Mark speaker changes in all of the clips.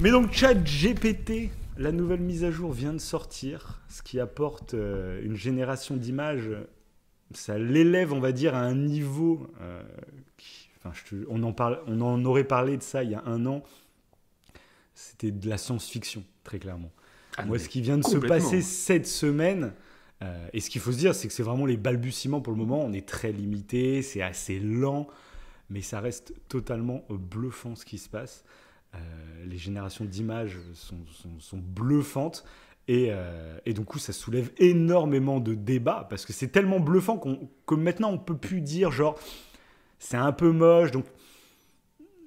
Speaker 1: Mais donc ChatGPT, la nouvelle mise à jour vient de sortir, ce qui apporte une génération d'images, ça l'élève, on va dire, à un niveau. On en aurait parlé de ça il y a un an. C'était de la science-fiction, très clairement. Moi, ce qui vient de se passer cette semaine, et ce qu'il faut se dire, c'est que c'est vraiment les balbutiements pour le moment. On est très limité, c'est assez lent, mais ça reste totalement bluffant ce qui se passe. Les générations d'images sont bluffantes. Et du coup, ça soulève énormément de débats parce que c'est tellement bluffant que maintenant, on ne peut plus dire genre c'est un peu moche, donc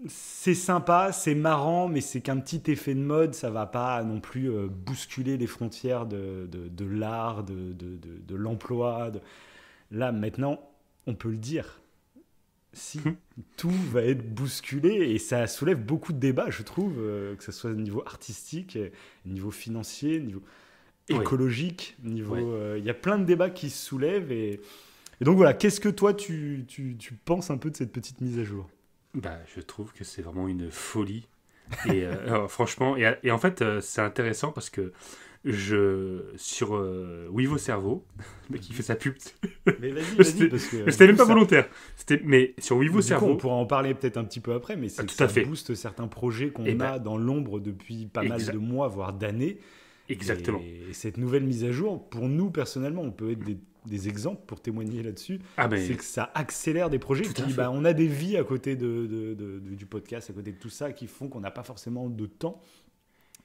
Speaker 1: c'est sympa, c'est marrant, mais c'est qu'un petit effet de mode, ça ne va pas non plus bousculer les frontières de l'art, de l'emploi. Là, maintenant, on peut le dire. Si, tout va être bousculé et ça soulève beaucoup de débats, je trouve, que ce soit au niveau artistique, au niveau financier, au niveau écologique, il y a plein de débats qui se soulèvent et donc voilà, qu'est-ce que toi tu penses un peu de cette petite mise à jour ?
Speaker 2: Je trouve que c'est vraiment une folie et franchement, et en fait c'est intéressant parce que sur Wivo Cerveau, le mec qui fait sa pub.
Speaker 1: Mais vas-y, parce que
Speaker 2: c'était même pas volontaire. Mais sur Wivo Cerveau,
Speaker 1: on pourra en parler peut-être un petit peu après, mais c'est ça booste certains projets qu'on a dans l'ombre depuis pas mal de mois, voire d'années.
Speaker 2: Exactement.
Speaker 1: Et cette nouvelle mise à jour, pour nous personnellement, on peut être des exemples pour témoigner là-dessus. C'est que ça accélère des projets qui, on a des vies à côté du podcast, à côté de tout ça, qui font qu'on n'a pas forcément de temps.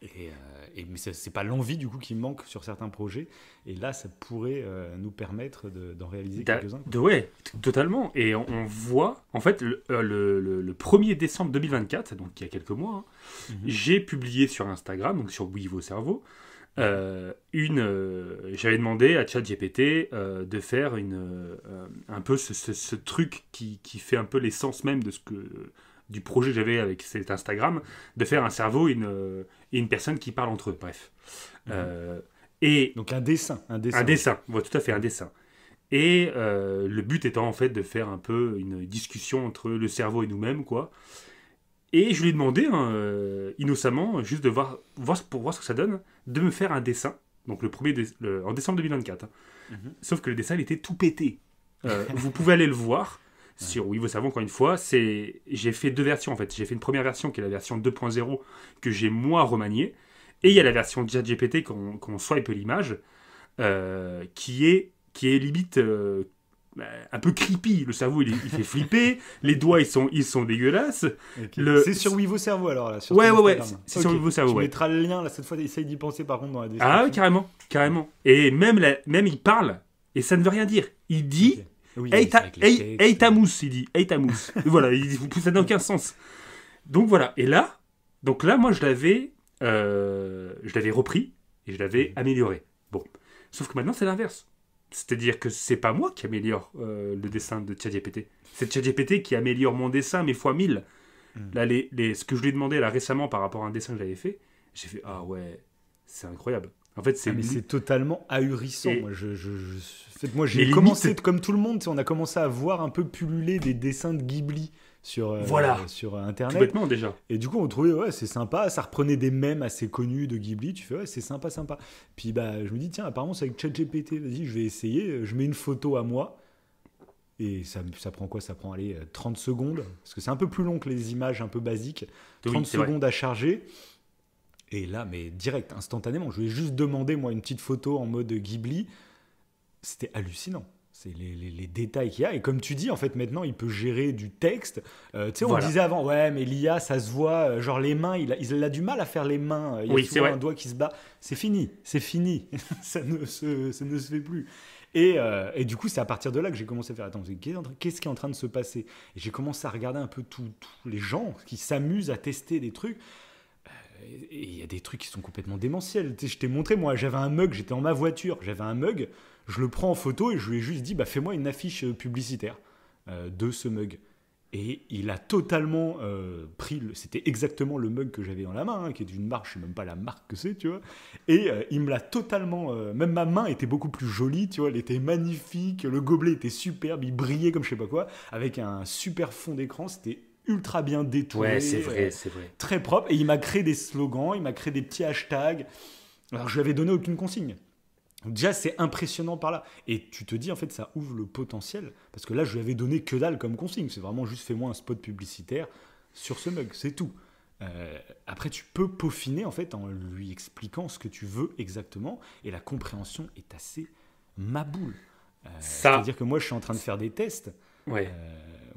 Speaker 1: Mais c'est pas l'envie du coup qui manque sur certains projets, et là ça pourrait nous permettre d'en réaliser quelques-uns.
Speaker 2: Totalement. Et on voit en fait le 1er décembre 2024, donc il y a quelques mois, j'ai publié sur Instagram, donc sur Wivo Cerveau, j'avais demandé à ChatGPT de faire un peu ce truc qui fait un peu l'essence même de du projet que j'avais avec cet Instagram, de faire un cerveau et une personne qui parle entre eux, bref.
Speaker 1: Donc un dessin.
Speaker 2: Un dessin, ouais, tout à fait, un dessin. Et le but étant en fait de faire un peu une discussion entre le cerveau et nous-mêmes, quoi. Et je lui ai demandé, innocemment, juste de voir ce que ça donne, de me faire un dessin, donc en décembre 2024. Sauf que le dessin, il était tout pété. Vous pouvez aller le voir. Sur Wivo Cerveau, encore une fois, j'ai fait deux versions en fait. J'ai fait une première version qui est la version 2.0 que j'ai moi remaniée, et il y a la version ChatGPT qu'on swipe l'image, qui est limite un peu creepy. Le cerveau il fait flipper, les doigts ils sont dégueulasses.
Speaker 1: Okay. C'est sur Wivo Cerveau alors là. Sur
Speaker 2: ouais, c'est sur Wivo Cerveau.
Speaker 1: Tu mettras le lien là cette fois. Essaye d'y penser par contre dans la description.
Speaker 2: Ah oui, carrément. Et même il parle et ça ne veut rien dire. Il dit. Okay. Oui, hey Tamous, il dit. Hey Tamous. Voilà, ça n'a aucun sens. Donc voilà. Et là, moi, je l'avais repris et je l'avais amélioré. Bon. Sauf que maintenant, c'est l'inverse. C'est-à-dire que c'est pas moi qui améliore le dessin de ChatGPT. C'est ChatGPT qui améliore mon dessin, mais fois 1000. Là, ce que je lui ai demandé là, récemment par rapport à un dessin que j'avais fait, j'ai fait ah ouais, c'est incroyable. En fait,
Speaker 1: c'est totalement ahurissant. Moi, j'ai commencé comme tout le monde. On a commencé à voir un peu pulluler des dessins de Ghibli sur Internet.
Speaker 2: Tout bêtement déjà.
Speaker 1: Et du coup, on trouvait c'est sympa. Ça reprenait des mèmes assez connus de Ghibli. Tu fais c'est sympa. Puis je me dis tiens, apparemment c'est avec ChatGPT. Vas-y, je vais essayer. Je mets une photo à moi. Et ça prend quoi ? Ça prend 30 secondes. Parce que c'est un peu plus long que les images un peu basiques. 30 secondes à charger. Et là, mais direct, instantanément, je lui ai juste demandé, moi, une petite photo en mode Ghibli. C'était hallucinant. C'est les détails qu'il y a. Et comme tu dis, en fait, maintenant, il peut gérer du texte. On disait avant, ouais, mais l'IA, ça se voit. Genre, les mains, il a du mal à faire les mains. Il y a souvent un doigt qui se bat. C'est fini. ça ne se fait plus. Et du coup, c'est à partir de là que j'ai commencé à faire attends, qu'est-ce qui est en train de se passer ? Et j'ai commencé à regarder un peu tous les gens qui s'amusent à tester des trucs. Et il y a des trucs qui sont complètement démentiels. Je t'ai montré, moi, j'avais un mug, j'étais dans ma voiture, j'avais un mug, je le prends en photo et je lui ai juste dit, fais-moi une affiche publicitaire de ce mug. Et il a totalement pris, c'était exactement le mug que j'avais dans la main, qui est d'une marque, je sais même pas la marque que c'est, tu vois. Et il me l'a totalement, même ma main était beaucoup plus jolie, tu vois, elle était magnifique, le gobelet était superbe, il brillait comme je sais pas quoi, avec un super fond d'écran, c'était ultra bien détouré,
Speaker 2: Ouais, c'est vrai, c'est vrai.
Speaker 1: très propre. Et il m'a créé des slogans, il m'a créé des petits hashtags. Alors, je lui avais donné aucune consigne. Donc déjà, c'est impressionnant par là. Et tu te dis, en fait, ça ouvre le potentiel. Parce que là, je lui avais donné que dalle comme consigne. C'est vraiment juste fais-moi un spot publicitaire sur ce mug, c'est tout. Après, tu peux peaufiner, en fait, en lui expliquant ce que tu veux exactement. Et la compréhension est assez maboule.
Speaker 2: Ça,
Speaker 1: C'est-à-dire que moi, je suis en train de faire des tests.
Speaker 2: ouais.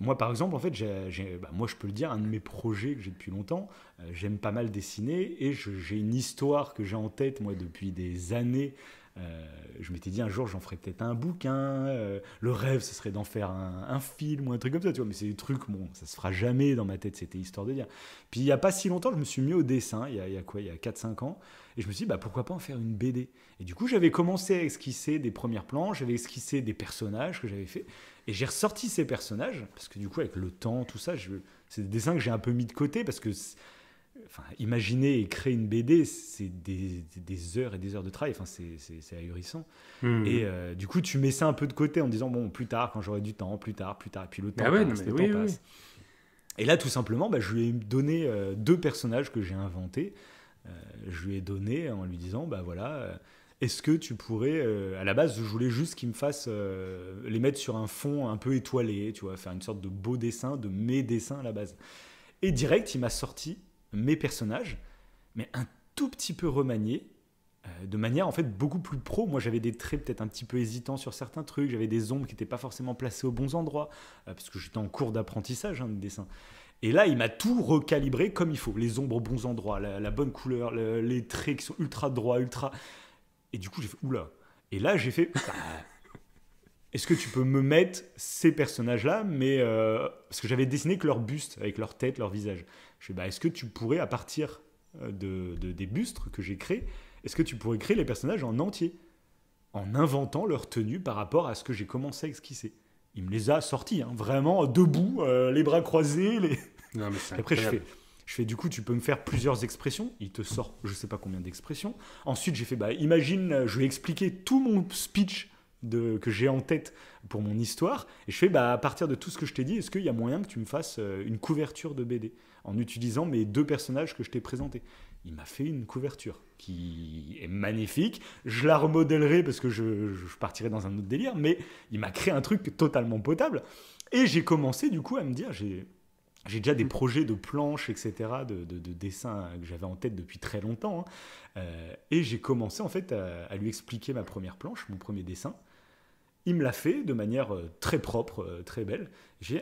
Speaker 1: Moi, par exemple, en fait, moi, je peux le dire, un de mes projets que j'ai depuis longtemps, j'aime pas mal dessiner et j'ai une histoire que j'ai en tête, moi, depuis des années. Je m'étais dit un jour, j'en ferais peut-être un bouquin. Le rêve, ce serait d'en faire un film ou un truc comme ça, tu vois. Mais c'est des trucs, bon, ça se fera jamais dans ma tête, c'était histoire de dire. Puis, il y a pas si longtemps, je me suis mis au dessin, il y a quoi, il y a 4-5 ans. Et je me suis dit, bah, pourquoi pas en faire une BD. Et du coup, j'avais commencé à esquisser des premières planches, j'avais esquissé des personnages que j'avais fait. Et j'ai ressorti ces personnages, parce que du coup, avec le temps, tout ça, c'est des dessins que j'ai un peu mis de côté, parce que enfin, imaginer et créer une BD, c'est des heures et des heures de travail, enfin, c'est ahurissant.
Speaker 2: Mhm.
Speaker 1: Et du coup, tu mets ça un peu de côté en disant, bon, plus tard, quand j'aurai du temps, plus tard, et puis le temps
Speaker 2: Ah ouais, non,
Speaker 1: passe,
Speaker 2: mais
Speaker 1: le
Speaker 2: oui,
Speaker 1: temps
Speaker 2: oui.
Speaker 1: passe. Et là, tout simplement, bah, je lui ai donné deux personnages que j'ai inventés. Je lui ai donné en lui disant, bah voilà, est-ce que tu pourrais, à la base, je voulais juste qu'il me fasse les mettre sur un fond un peu étoilé, tu vois, faire une sorte de beau dessin, de mes dessins à la base. Et direct, il m'a sorti mes personnages, mais un tout petit peu remaniés, de manière en fait beaucoup plus pro. Moi, j'avais des traits peut-être un petit peu hésitants sur certains trucs, j'avais des ombres qui n'étaient pas forcément placées aux bons endroits, parce que j'étais en cours d'apprentissage de dessin. Et là, il m'a tout recalibré comme il faut. Les ombres aux bons endroits, la bonne couleur, les traits qui sont ultra droits, ultra... Et du coup, j'ai fait, oula. Et là, j'ai fait, bah, est-ce que tu peux me mettre ces personnages-là, mais parce que j'avais dessiné que leur buste, avec leur tête, leur visage. Je fais, bah, est-ce que tu pourrais, à partir des bustes que j'ai créés, est-ce que tu pourrais créer les personnages en entier, en inventant leur tenue par rapport à ce que j'ai commencé à esquisser. Il me les a sortis, hein, vraiment debout, les bras croisés.
Speaker 2: Non, mais c'est
Speaker 1: Après,
Speaker 2: incroyable.
Speaker 1: je fais, du coup, tu peux me faire plusieurs expressions. Il te sort je sais pas combien d'expressions. Ensuite, j'ai fait, bah, imagine, je lui ai expliqué tout mon speech que j'ai en tête pour mon histoire. Et je fais, bah, à partir de tout ce que je t'ai dit, est-ce qu'il y a moyen que tu me fasses une couverture de BD en utilisant mes deux personnages que je t'ai présentés? Il m'a fait une couverture qui est magnifique. Je la remodèlerai parce que je partirai dans un autre délire, mais il m'a créé un truc totalement potable. Et j'ai commencé du coup à me dire, j'ai déjà des projets de planches, etc., de dessins que j'avais en tête depuis très longtemps. Hein. Et j'ai commencé en fait à lui expliquer ma première planche, mon premier dessin. Il me l'a fait de manière très propre, très belle.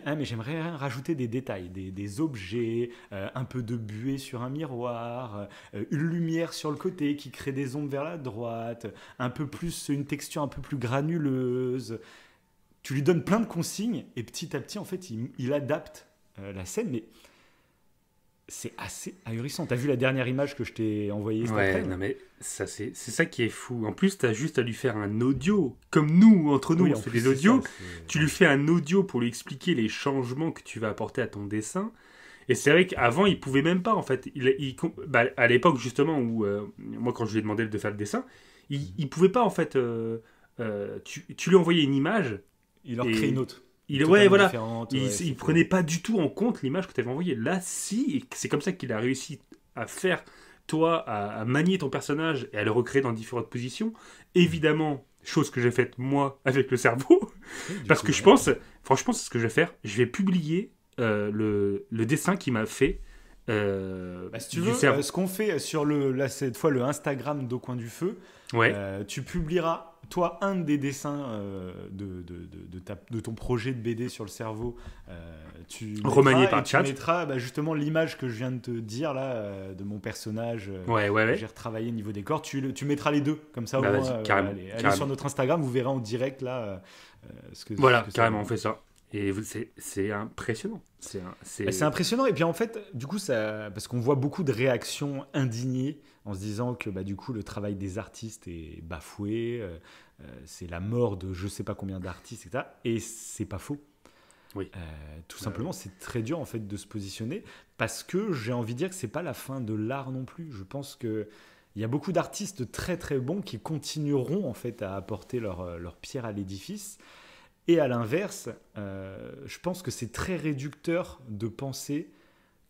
Speaker 1: Mais j'aimerais rajouter des détails, des objets, un peu de buée sur un miroir, une lumière sur le côté qui crée des ombres vers la droite, un peu plus, une texture un peu plus granuleuse. Tu lui donnes plein de consignes et petit à petit, en fait, il adapte la scène, mais c'est assez ahurissant. T'as vu la dernière image que je t'ai envoyée cet
Speaker 2: Ouais,
Speaker 1: après-midi?
Speaker 2: non, mais ça, c'est ça qui est fou. En plus, t'as juste à lui faire un audio. Comme nous, entre nous,
Speaker 1: Oui,
Speaker 2: on
Speaker 1: en
Speaker 2: fait
Speaker 1: plus,
Speaker 2: des
Speaker 1: c'est
Speaker 2: audios.
Speaker 1: ça,
Speaker 2: Tu lui fais un audio pour lui expliquer les changements que tu vas apporter à ton dessin. Et c'est vrai qu'avant, il pouvait même pas, en fait. Bah, à l'époque, justement, où moi, quand je lui ai demandé de faire le dessin, il pouvait pas, en fait. Tu lui envoyais une image.
Speaker 1: il leur crée une
Speaker 2: Et
Speaker 1: autre.
Speaker 2: ouais,
Speaker 1: Totalement
Speaker 2: voilà.
Speaker 1: différente.
Speaker 2: Il prenait pas du tout en compte l'image que tu avais envoyée. Là, si. Et c'est comme ça qu'il a réussi à faire, toi, à manier ton personnage et à le recréer dans différentes positions. Évidemment, chose que j'ai faite moi avec le cerveau.
Speaker 1: Oui, du
Speaker 2: Parce
Speaker 1: coup,
Speaker 2: que je
Speaker 1: ouais.
Speaker 2: pense, franchement, c'est ce que je vais faire. Je vais publier le dessin qu'il m'a fait
Speaker 1: Bah, si tu
Speaker 2: du
Speaker 1: veux,
Speaker 2: cerveau.
Speaker 1: ce qu'on fait sur là, cette fois le Instagram d'Au Coin du Feu,
Speaker 2: Ouais,
Speaker 1: tu publieras, toi, un des dessins de ton projet de BD sur le cerveau. Tu
Speaker 2: remanié
Speaker 1: mettras,
Speaker 2: par
Speaker 1: et tu
Speaker 2: chat.
Speaker 1: mettras bah, justement l'image que je viens de te dire, là, de mon personnage
Speaker 2: Ouais, ouais,
Speaker 1: que j'ai
Speaker 2: ouais.
Speaker 1: retravaillé au niveau décor. Tu mettras les deux, comme ça, au
Speaker 2: Bah
Speaker 1: moins,
Speaker 2: vas-y, carrément,
Speaker 1: allez sur
Speaker 2: carrément.
Speaker 1: notre Instagram, vous verrez en direct, là, ce
Speaker 2: Voilà,
Speaker 1: que ça
Speaker 2: carrément, on
Speaker 1: donne.
Speaker 2: fait ça. Et c'est impressionnant.
Speaker 1: Bah, c'est impressionnant. Et puis en fait, du coup, parce qu'on voit beaucoup de réactions indignées en se disant que bah, du coup, le travail des artistes est bafoué, c'est la mort de je sais pas combien d'artistes, etc. Et c'est pas faux.
Speaker 2: Oui.
Speaker 1: Tout simplement, c'est très dur en fait de se positionner parce que j'ai envie de dire que c'est pas la fin de l'art non plus. Je pense que il y a beaucoup d'artistes très très bons qui continueront en fait à apporter leur pierre à l'édifice. Et à l'inverse, je pense que c'est très réducteur de penser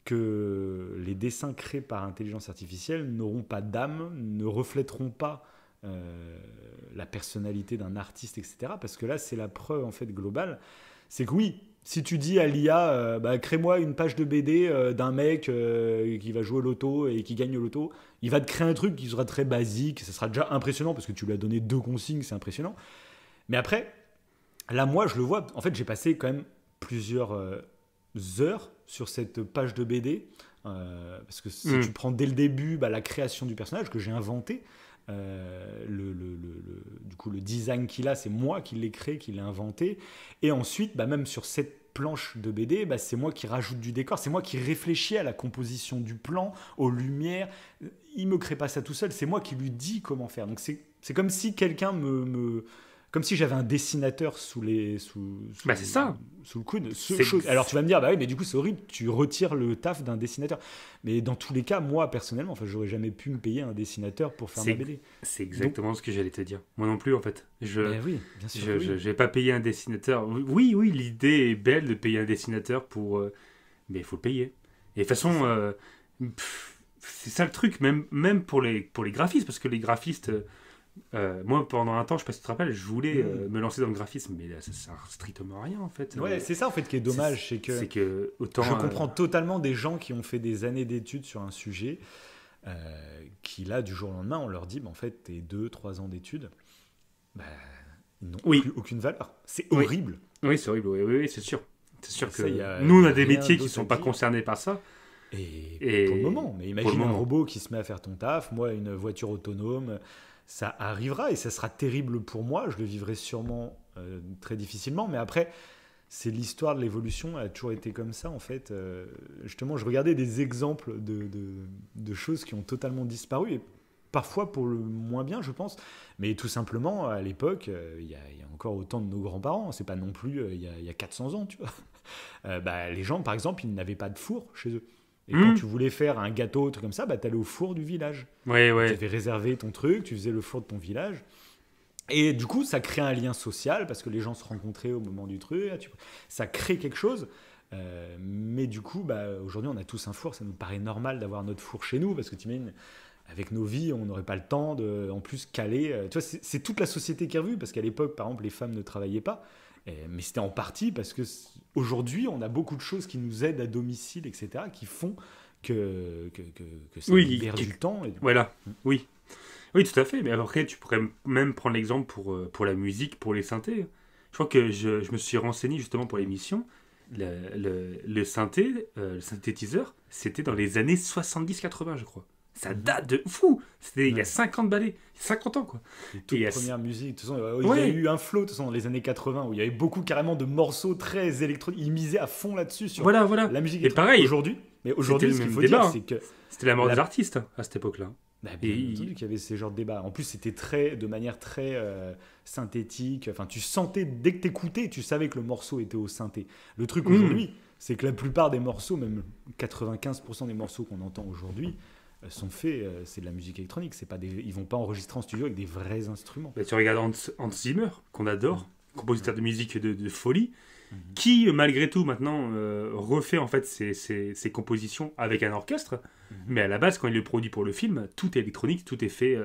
Speaker 1: que les dessins créés par intelligence artificielle n'auront pas d'âme, ne reflèteront pas la personnalité d'un artiste, etc. Parce que là, c'est la preuve en fait globale. C'est que oui, si tu dis à l'IA, crée-moi une page de BD d'un mec qui va jouer au loto et qui gagne au loto, il va te créer un truc qui sera très basique, ça sera déjà impressionnant parce que tu lui as donné 2 consignes, c'est impressionnant. Mais après, là, moi, je le vois. En fait, j'ai passé quand même plusieurs heures sur cette page de BD. Parce que si tu prends dès le début la création du personnage que j'ai inventé, du coup, le design qu'il a, c'est moi qui l'ai créé, qui l'ai inventé. Et ensuite, même sur cette planche de BD, c'est moi qui rajoute du décor, c'est moi qui réfléchis à la composition du plan, aux lumières. Il me crée pas ça tout seul, c'est moi qui lui dis comment faire. Donc c'est comme si quelqu'un comme si j'avais un dessinateur sous
Speaker 2: c'est ça.
Speaker 1: Sous le coude. Alors tu vas me dire, oui, mais du coup c'est horrible, tu retires le taf d'un dessinateur. Mais dans tous les cas, moi personnellement, j'aurais jamais pu me payer un dessinateur pour faire ma BD.
Speaker 2: C'est exactement ce que j'allais te dire. Moi non plus en fait.
Speaker 1: Oui, bien sûr.
Speaker 2: Je vais pas payer un dessinateur. Oui, l'idée est belle de payer un dessinateur mais il faut le payer. Et de toute façon, c'est ça le truc, même pour les graphistes, parce que les graphistes. Moi, pendant un temps, je sais pas si tu te rappelles, je voulais me lancer dans le graphisme, mais là, ça sert strictement à rien en fait.
Speaker 1: Ouais, c'est ça en fait qui est dommage, c'est
Speaker 2: que autant.
Speaker 1: Je comprends totalement des gens qui ont fait des années d'études sur un sujet, qui là, du jour au lendemain, on leur dit, en fait, tes 2-3 ans d'études, ils n'ont plus aucune valeur. C'est horrible.
Speaker 2: Oui, c'est horrible. Oui, c'est sûr. C'est sûr que nous, on a des métiers qui sont pas concernés par ça.
Speaker 1: Et pour le moment, mais imagine un robot qui se met à faire ton taf, moi, une voiture autonome. Ça arrivera et ça sera terrible pour moi, je le vivrai sûrement très difficilement, mais après, c'est l'histoire de l'évolution, elle a toujours été comme ça en fait. Justement, je regardais des exemples de choses qui ont totalement disparu, et parfois pour le moins bien, je pense, mais tout simplement, à l'époque, il y a encore autant de nos grands-parents, c'est pas non plus il y a 400 ans, tu vois. Les gens, par exemple, ils n'avaient pas de four chez eux. Et quand tu voulais faire un gâteau, un truc comme ça, t'allais au four du village.
Speaker 2: Ouais.
Speaker 1: Tu avais réservé ton truc, tu faisais le four de ton village. Et du coup, ça crée un lien social parce que les gens se rencontraient au moment du truc. Ça crée quelque chose. Mais du coup, aujourd'hui, on a tous un four. Ça nous paraît normal d'avoir notre four chez nous parce que t'imagines, avec nos vies, on n'aurait pas le temps de, en plus, caler. Tu vois, c'est toute la société qui est revue parce qu'à l'époque, par exemple, les femmes ne travaillaient pas. Mais c'était en partie parce que aujourd'hui, on a beaucoup de choses qui nous aident à domicile, etc., qui font que ça libère du temps.
Speaker 2: Voilà, oui, tout à fait. Mais après, tu pourrais même prendre l'exemple pour la musique, pour les synthés. Je crois que je me suis renseigné justement pour l'émission. Le synthé, le synthétiseur, c'était dans les années 70-80, je crois. Ça date de fou. C'était il y a 50 ans, quoi.
Speaker 1: Les toutes premières musiques. De toute façon, il y a eu un flow, de toute façon, dans les années 80, où il y avait beaucoup carrément de morceaux très électroniques. Ils misaient à fond là-dessus sur la musique électronique.
Speaker 2: Et pareil,
Speaker 1: aujourd'hui, ce qu'il faut dire, c'est que...
Speaker 2: C'était la mort des artistes, à cette époque-là.
Speaker 1: Bien entendu qu'il y avait ces genres de débats. En plus, c'était de manière très synthétique. Enfin, tu sentais, dès que t'écoutais, tu savais que le morceau était au synthé. Le truc aujourd'hui, c'est que la plupart des morceaux, même 95% des morceaux qu'on entend aujourd'hui, sont faits, c'est de la musique électronique. Ils vont pas enregistrer en studio avec des vrais instruments.
Speaker 2: Tu regardes Hans Zimmer, qu'on adore, compositeur de musique de folie, qui, malgré tout, maintenant, refait en fait ses compositions avec un orchestre. Mais à la base, quand il le produit pour le film, tout est électronique, tout est fait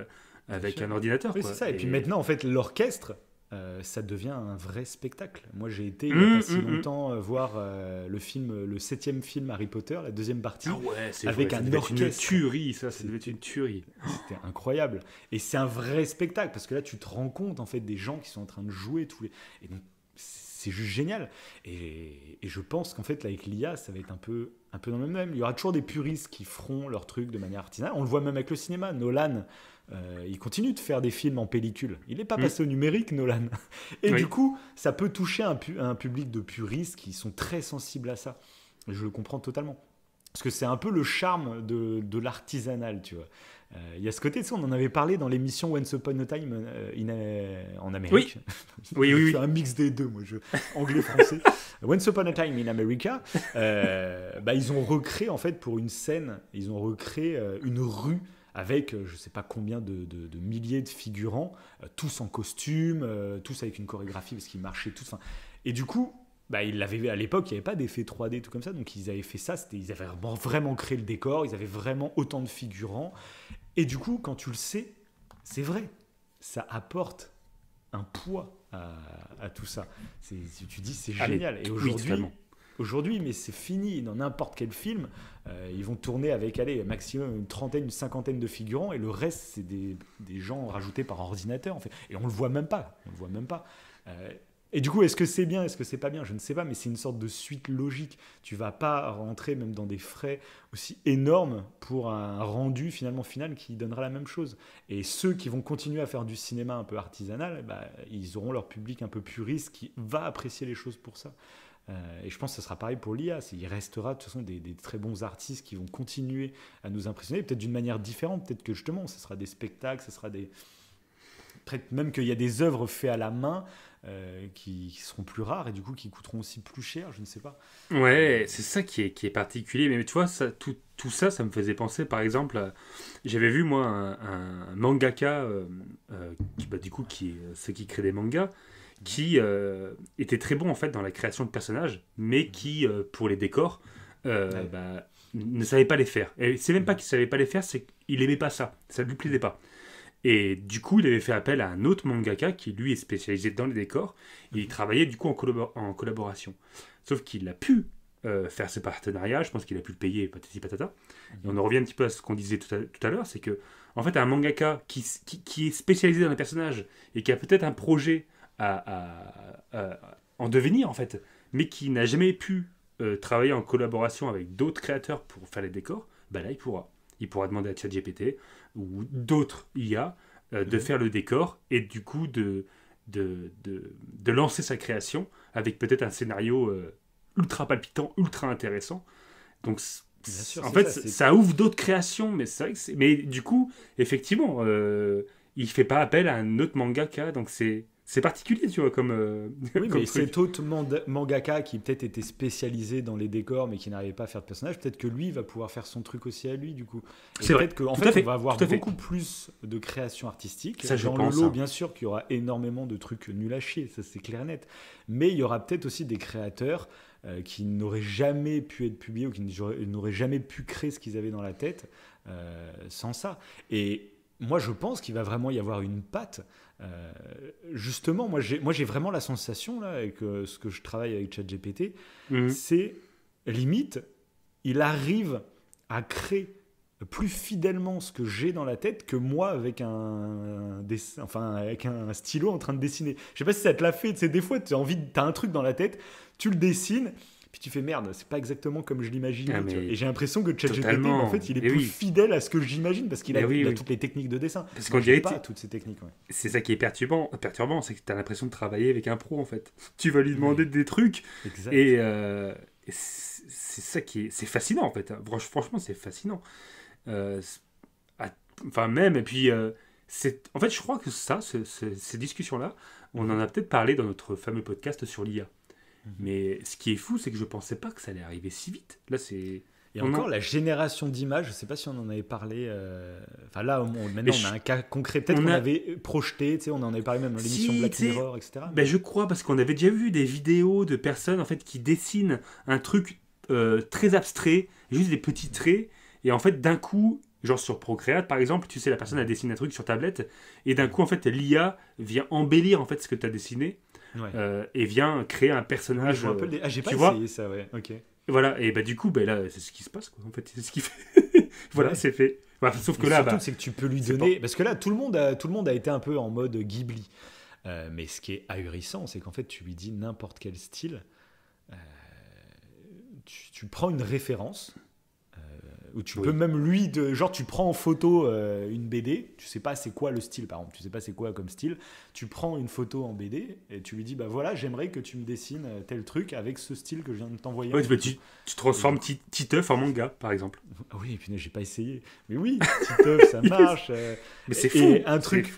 Speaker 2: avec un ordinateur.
Speaker 1: Oui, c'est ça. Et puis maintenant, en fait, l'orchestre, ça devient un vrai spectacle. Moi, j'ai été il n'y a pas si longtemps voir le 7e film Harry Potter, la 2e partie, avec un orchestre.
Speaker 2: Une tuerie, ça devait être une tuerie.
Speaker 1: C'était incroyable. Et c'est un vrai spectacle, parce que là, tu te rends compte, en fait, des gens qui sont en train de jouer Et donc, c'est juste génial. Et je pense qu'en fait, là, avec l'IA, ça va être un peu dans le même. Il y aura toujours des puristes qui feront leur truc de manière artisanale. On le voit même avec le cinéma. Nolan, il continue de faire des films en pellicule. Il n'est pas passé au numérique, Nolan. Et du coup, ça peut toucher un public de puristes qui sont très sensibles à ça. Je le comprends totalement. Parce que c'est un peu le charme de l'artisanal, tu vois. Il y a ce côté, tu sais, on en avait parlé dans l'émission Once Upon a Time en Amérique.
Speaker 2: Oui.
Speaker 1: Je fais un mix des deux, moi, anglais-français. Once Upon a Time in America, ils ont recréé, en fait, pour une scène, ils ont recréé une rue avec je sais pas combien de milliers de figurants, tous en costume, tous avec une chorégraphie parce qu'ils marchaient tous. Et du coup, ils l'avaient, à l'époque, il n'y avait pas d'effet 3D, tout comme ça, donc ils avaient fait ça, ils avaient vraiment créé le décor, ils avaient vraiment autant de figurants. Et du coup, quand tu le sais, c'est vrai, ça apporte un poids à tout ça. Tu dis, c'est génial. Et aujourd'hui, mais c'est fini. Dans n'importe quel film, ils vont tourner avec, maximum une trentaine, une cinquantaine de figurants, et le reste, c'est des gens rajoutés par ordinateur, en fait. Et on le voit même pas. Et du coup, est-ce que c'est bien, est-ce que c'est pas bien? Je ne sais pas, mais c'est une sorte de suite logique. Tu vas pas rentrer même dans des frais aussi énormes pour un rendu finalement final qui donnera la même chose. Et ceux qui vont continuer à faire du cinéma un peu artisanal, ils auront leur public un peu puriste qui va apprécier les choses pour ça. Et je pense que ce sera pareil pour l'IA. Il restera de toute façon des très bons artistes qui vont continuer à nous impressionner, peut-être d'une manière différente. Peut-être que justement, ce sera des spectacles, ce sera peut-être même qu'il y a des œuvres faites à la main qui seront plus rares et du coup qui coûteront aussi plus cher, je ne sais pas.
Speaker 2: Ouais, c'est ça qui est particulier. Mais tu vois, tout ça, ça me faisait penser, par exemple, j'avais vu moi un mangaka, qui est ceux qui créent des mangas, qui était très bon en fait dans la création de personnages, mais qui, pour les décors, ne savait pas les faire. Et c'est même pas qu'il savait pas les faire, c'est qu'il aimait pas ça. Ça lui plaisait pas. Et du coup, il avait fait appel à un autre mangaka qui, lui, est spécialisé dans les décors. Et il travaillait, du coup, en collaboration. Sauf qu'il a pu faire ce partenariat. Je pense qu'il a pu le payer, patati patata. Et on en revient un petit peu à ce qu'on disait tout à l'heure. C'est que, en fait, un mangaka qui est spécialisé dans les personnages et qui a peut-être un projet en devenir, en fait, mais qui n'a jamais pu travailler en collaboration avec d'autres créateurs pour faire les décors, là, il pourra. Il pourra demander à ChatGPT ou d'autres IA de faire le décor et du coup de lancer sa création avec peut-être un scénario ultra palpitant, ultra intéressant. Donc, sûr, en fait, ça ouvre d'autres créations, mais c'est vrai que mais du coup, effectivement, il fait pas appel à un autre mangaka, donc c'est particulier, tu vois, comme.
Speaker 1: Oui, mais cet autre mangaka qui peut-être était spécialisé dans les décors, mais qui n'arrivait pas à faire de personnages, peut-être que lui va pouvoir faire son truc aussi à lui, du coup.
Speaker 2: C'est vrai.
Speaker 1: Peut-être qu'en fait, on va avoir beaucoup plus de création artistique.
Speaker 2: Ça,
Speaker 1: dans le lot, bien sûr, qu'il y aura énormément de trucs nuls à chier, ça c'est clair et net. Mais il y aura peut-être aussi des créateurs qui n'auraient jamais pu être publiés ou qui n'auraient jamais pu créer ce qu'ils avaient dans la tête sans ça. Et moi, je pense qu'il va vraiment y avoir une patte. Justement, moi j'ai vraiment la sensation là, avec ce que je travaille avec ChatGPT, c'est limite, il arrive à créer plus fidèlement ce que j'ai dans la tête que moi avec avec un stylo en train de dessiner. Je sais pas si ça te l'a fait, tu sais, des fois t'as un truc dans la tête, tu le dessines. Puis tu fais merde, c'est pas exactement comme je l'imaginais. Et j'ai l'impression que ChatGPT, en fait, il est plus fidèle à ce que j'imagine parce qu'il a toutes les techniques de dessin.
Speaker 2: Parce qu'on dirait pas
Speaker 1: toutes ces techniques. Ouais.
Speaker 2: C'est ça qui est perturbant, c'est que tu as l'impression de travailler avec un pro en fait. Tu vas lui demander des trucs et c'est ça c'est fascinant en fait. Franchement, c'est fascinant. Même et puis en fait, je crois que ces discussions-là, on en a peut-être parlé dans notre fameux podcast sur l'IA. Mais ce qui est fou, c'est que je pensais pas que ça allait arriver si vite. Là, c'est...
Speaker 1: Et encore, la génération d'images, je sais pas si on en avait parlé. Là, maintenant, on a un cas concret. Peut-être qu'on avait projeté, tu sais, on en avait parlé même dans l'émission Black Mirror, etc.
Speaker 2: Je crois, parce qu'on avait déjà vu des vidéos de personnes en fait, qui dessinent un truc très abstrait, juste des petits traits, et en fait, d'un coup, genre sur Procreate, par exemple, tu sais, la personne a dessiné un truc sur tablette, et d'un coup, en fait, l'IA vient embellir en fait, ce que tu as dessiné. Et vient créer un personnage.
Speaker 1: J'ai pas essayé ça, ouais. Ok.
Speaker 2: Voilà, et du coup, là, c'est ce qui se passe, quoi. En fait, c'est ce qu'il fait. Voilà, c'est fait. Sauf que là,
Speaker 1: surtout, c'est que tu peux lui donner. Parce que là, tout le monde a été un peu en mode Ghibli. Mais ce qui est ahurissant, c'est qu'en fait, tu lui dis n'importe quel style. Tu prends une référence. Ou tu peux même genre tu prends en photo une BD, tu sais pas c'est quoi le style par exemple, tu sais pas c'est quoi comme style, tu prends une photo en BD et tu lui dis voilà j'aimerais que tu me dessines tel truc avec ce style que je viens de t'envoyer.
Speaker 2: Tu transformes Titeuf en manga par exemple.
Speaker 1: Oui, et puis j'ai pas essayé, mais oui Titeuf ça marche.
Speaker 2: Mais c'est fou.
Speaker 1: Et un truc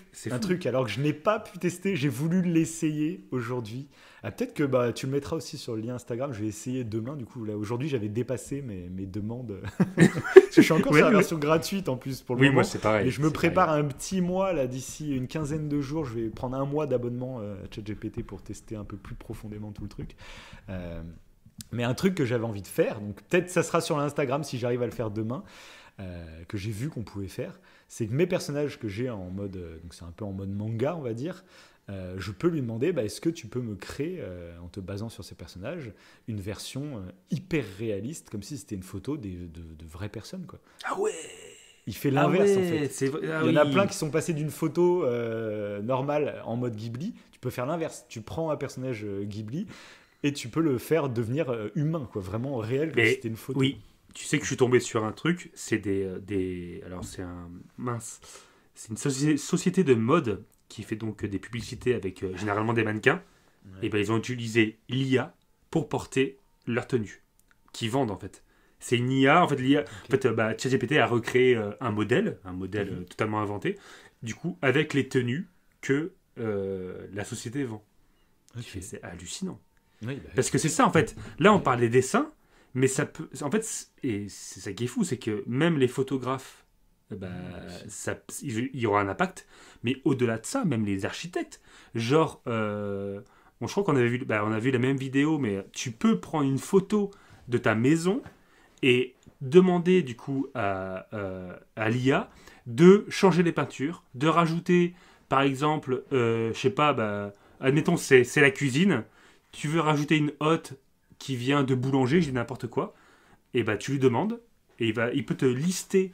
Speaker 1: alors que je n'ai pas pu tester, j'ai voulu l'essayer aujourd'hui. Peut-être que tu le mettras aussi sur le lien Instagram. Je vais essayer demain. Du coup, là, aujourd'hui, j'avais dépassé mes demandes Parce que je suis encore sur la version gratuite en plus pour le
Speaker 2: Oui,
Speaker 1: moment.
Speaker 2: moi c'est pareil.
Speaker 1: Et je me
Speaker 2: c'est
Speaker 1: prépare
Speaker 2: pareil.
Speaker 1: un petit mois là d'ici une quinzaine de jours. Je vais prendre un mois d'abonnement à ChatGPT pour tester un peu plus profondément tout le truc. Euh, mais un truc que j'avais envie de faire, donc peut-être ça sera sur l'Instagram si j'arrive à le faire demain, que j'ai vu qu'on pouvait faire, c'est que mes personnages que j'ai en mode, donc c'est un peu en mode manga on va dire, je peux lui demander bah, est-ce que tu peux me créer, en te basant sur ces personnages, une version hyper réaliste, comme si c'était une photo de vraies personnes quoi.
Speaker 2: Ah ouais.
Speaker 1: Il fait
Speaker 2: Ah
Speaker 1: l'inverse en
Speaker 2: ouais.
Speaker 1: fait.
Speaker 2: Ah
Speaker 1: Il y en a
Speaker 2: oui.
Speaker 1: plein qui sont passés d'une photo normale en mode Ghibli. Tu peux faire l'inverse. Tu prends un personnage Ghibli et tu peux le faire devenir humain, quoi, vraiment réel, comme si
Speaker 2: Mais
Speaker 1: c'était une photo.
Speaker 2: oui, tu sais que je suis tombé sur un truc, c'est alors c'est un... Mince. C'est une société de mode qui fait donc des publicités avec généralement des mannequins.
Speaker 1: Ouais.
Speaker 2: Et ben ils ont utilisé l'IA pour porter leur tenue. Qui vendent en fait. C'est une IA, en fait l'IA... En fait, ChatGPT a recréé un modèle totalement inventé, du coup, avec les tenues que la société vend.
Speaker 1: Ok.
Speaker 2: C'est hallucinant.
Speaker 1: Oui, bah,
Speaker 2: Parce que c'est ça, en fait. Là, on parle des dessins, mais ça peut. En fait, et c'est ça qui est fou, c'est que même les photographes, il y aura un impact. Mais au-delà de ça, même les architectes, genre, bon, je crois qu'on avait vu, on a vu la même vidéo, mais tu peux prendre une photo de ta maison et demander du coup à l'IA de changer les peintures, de rajouter, par exemple, je sais pas, admettons c'est la cuisine. Tu veux rajouter une hotte qui vient de boulanger, je dis n'importe quoi, et tu lui demandes, et il peut te lister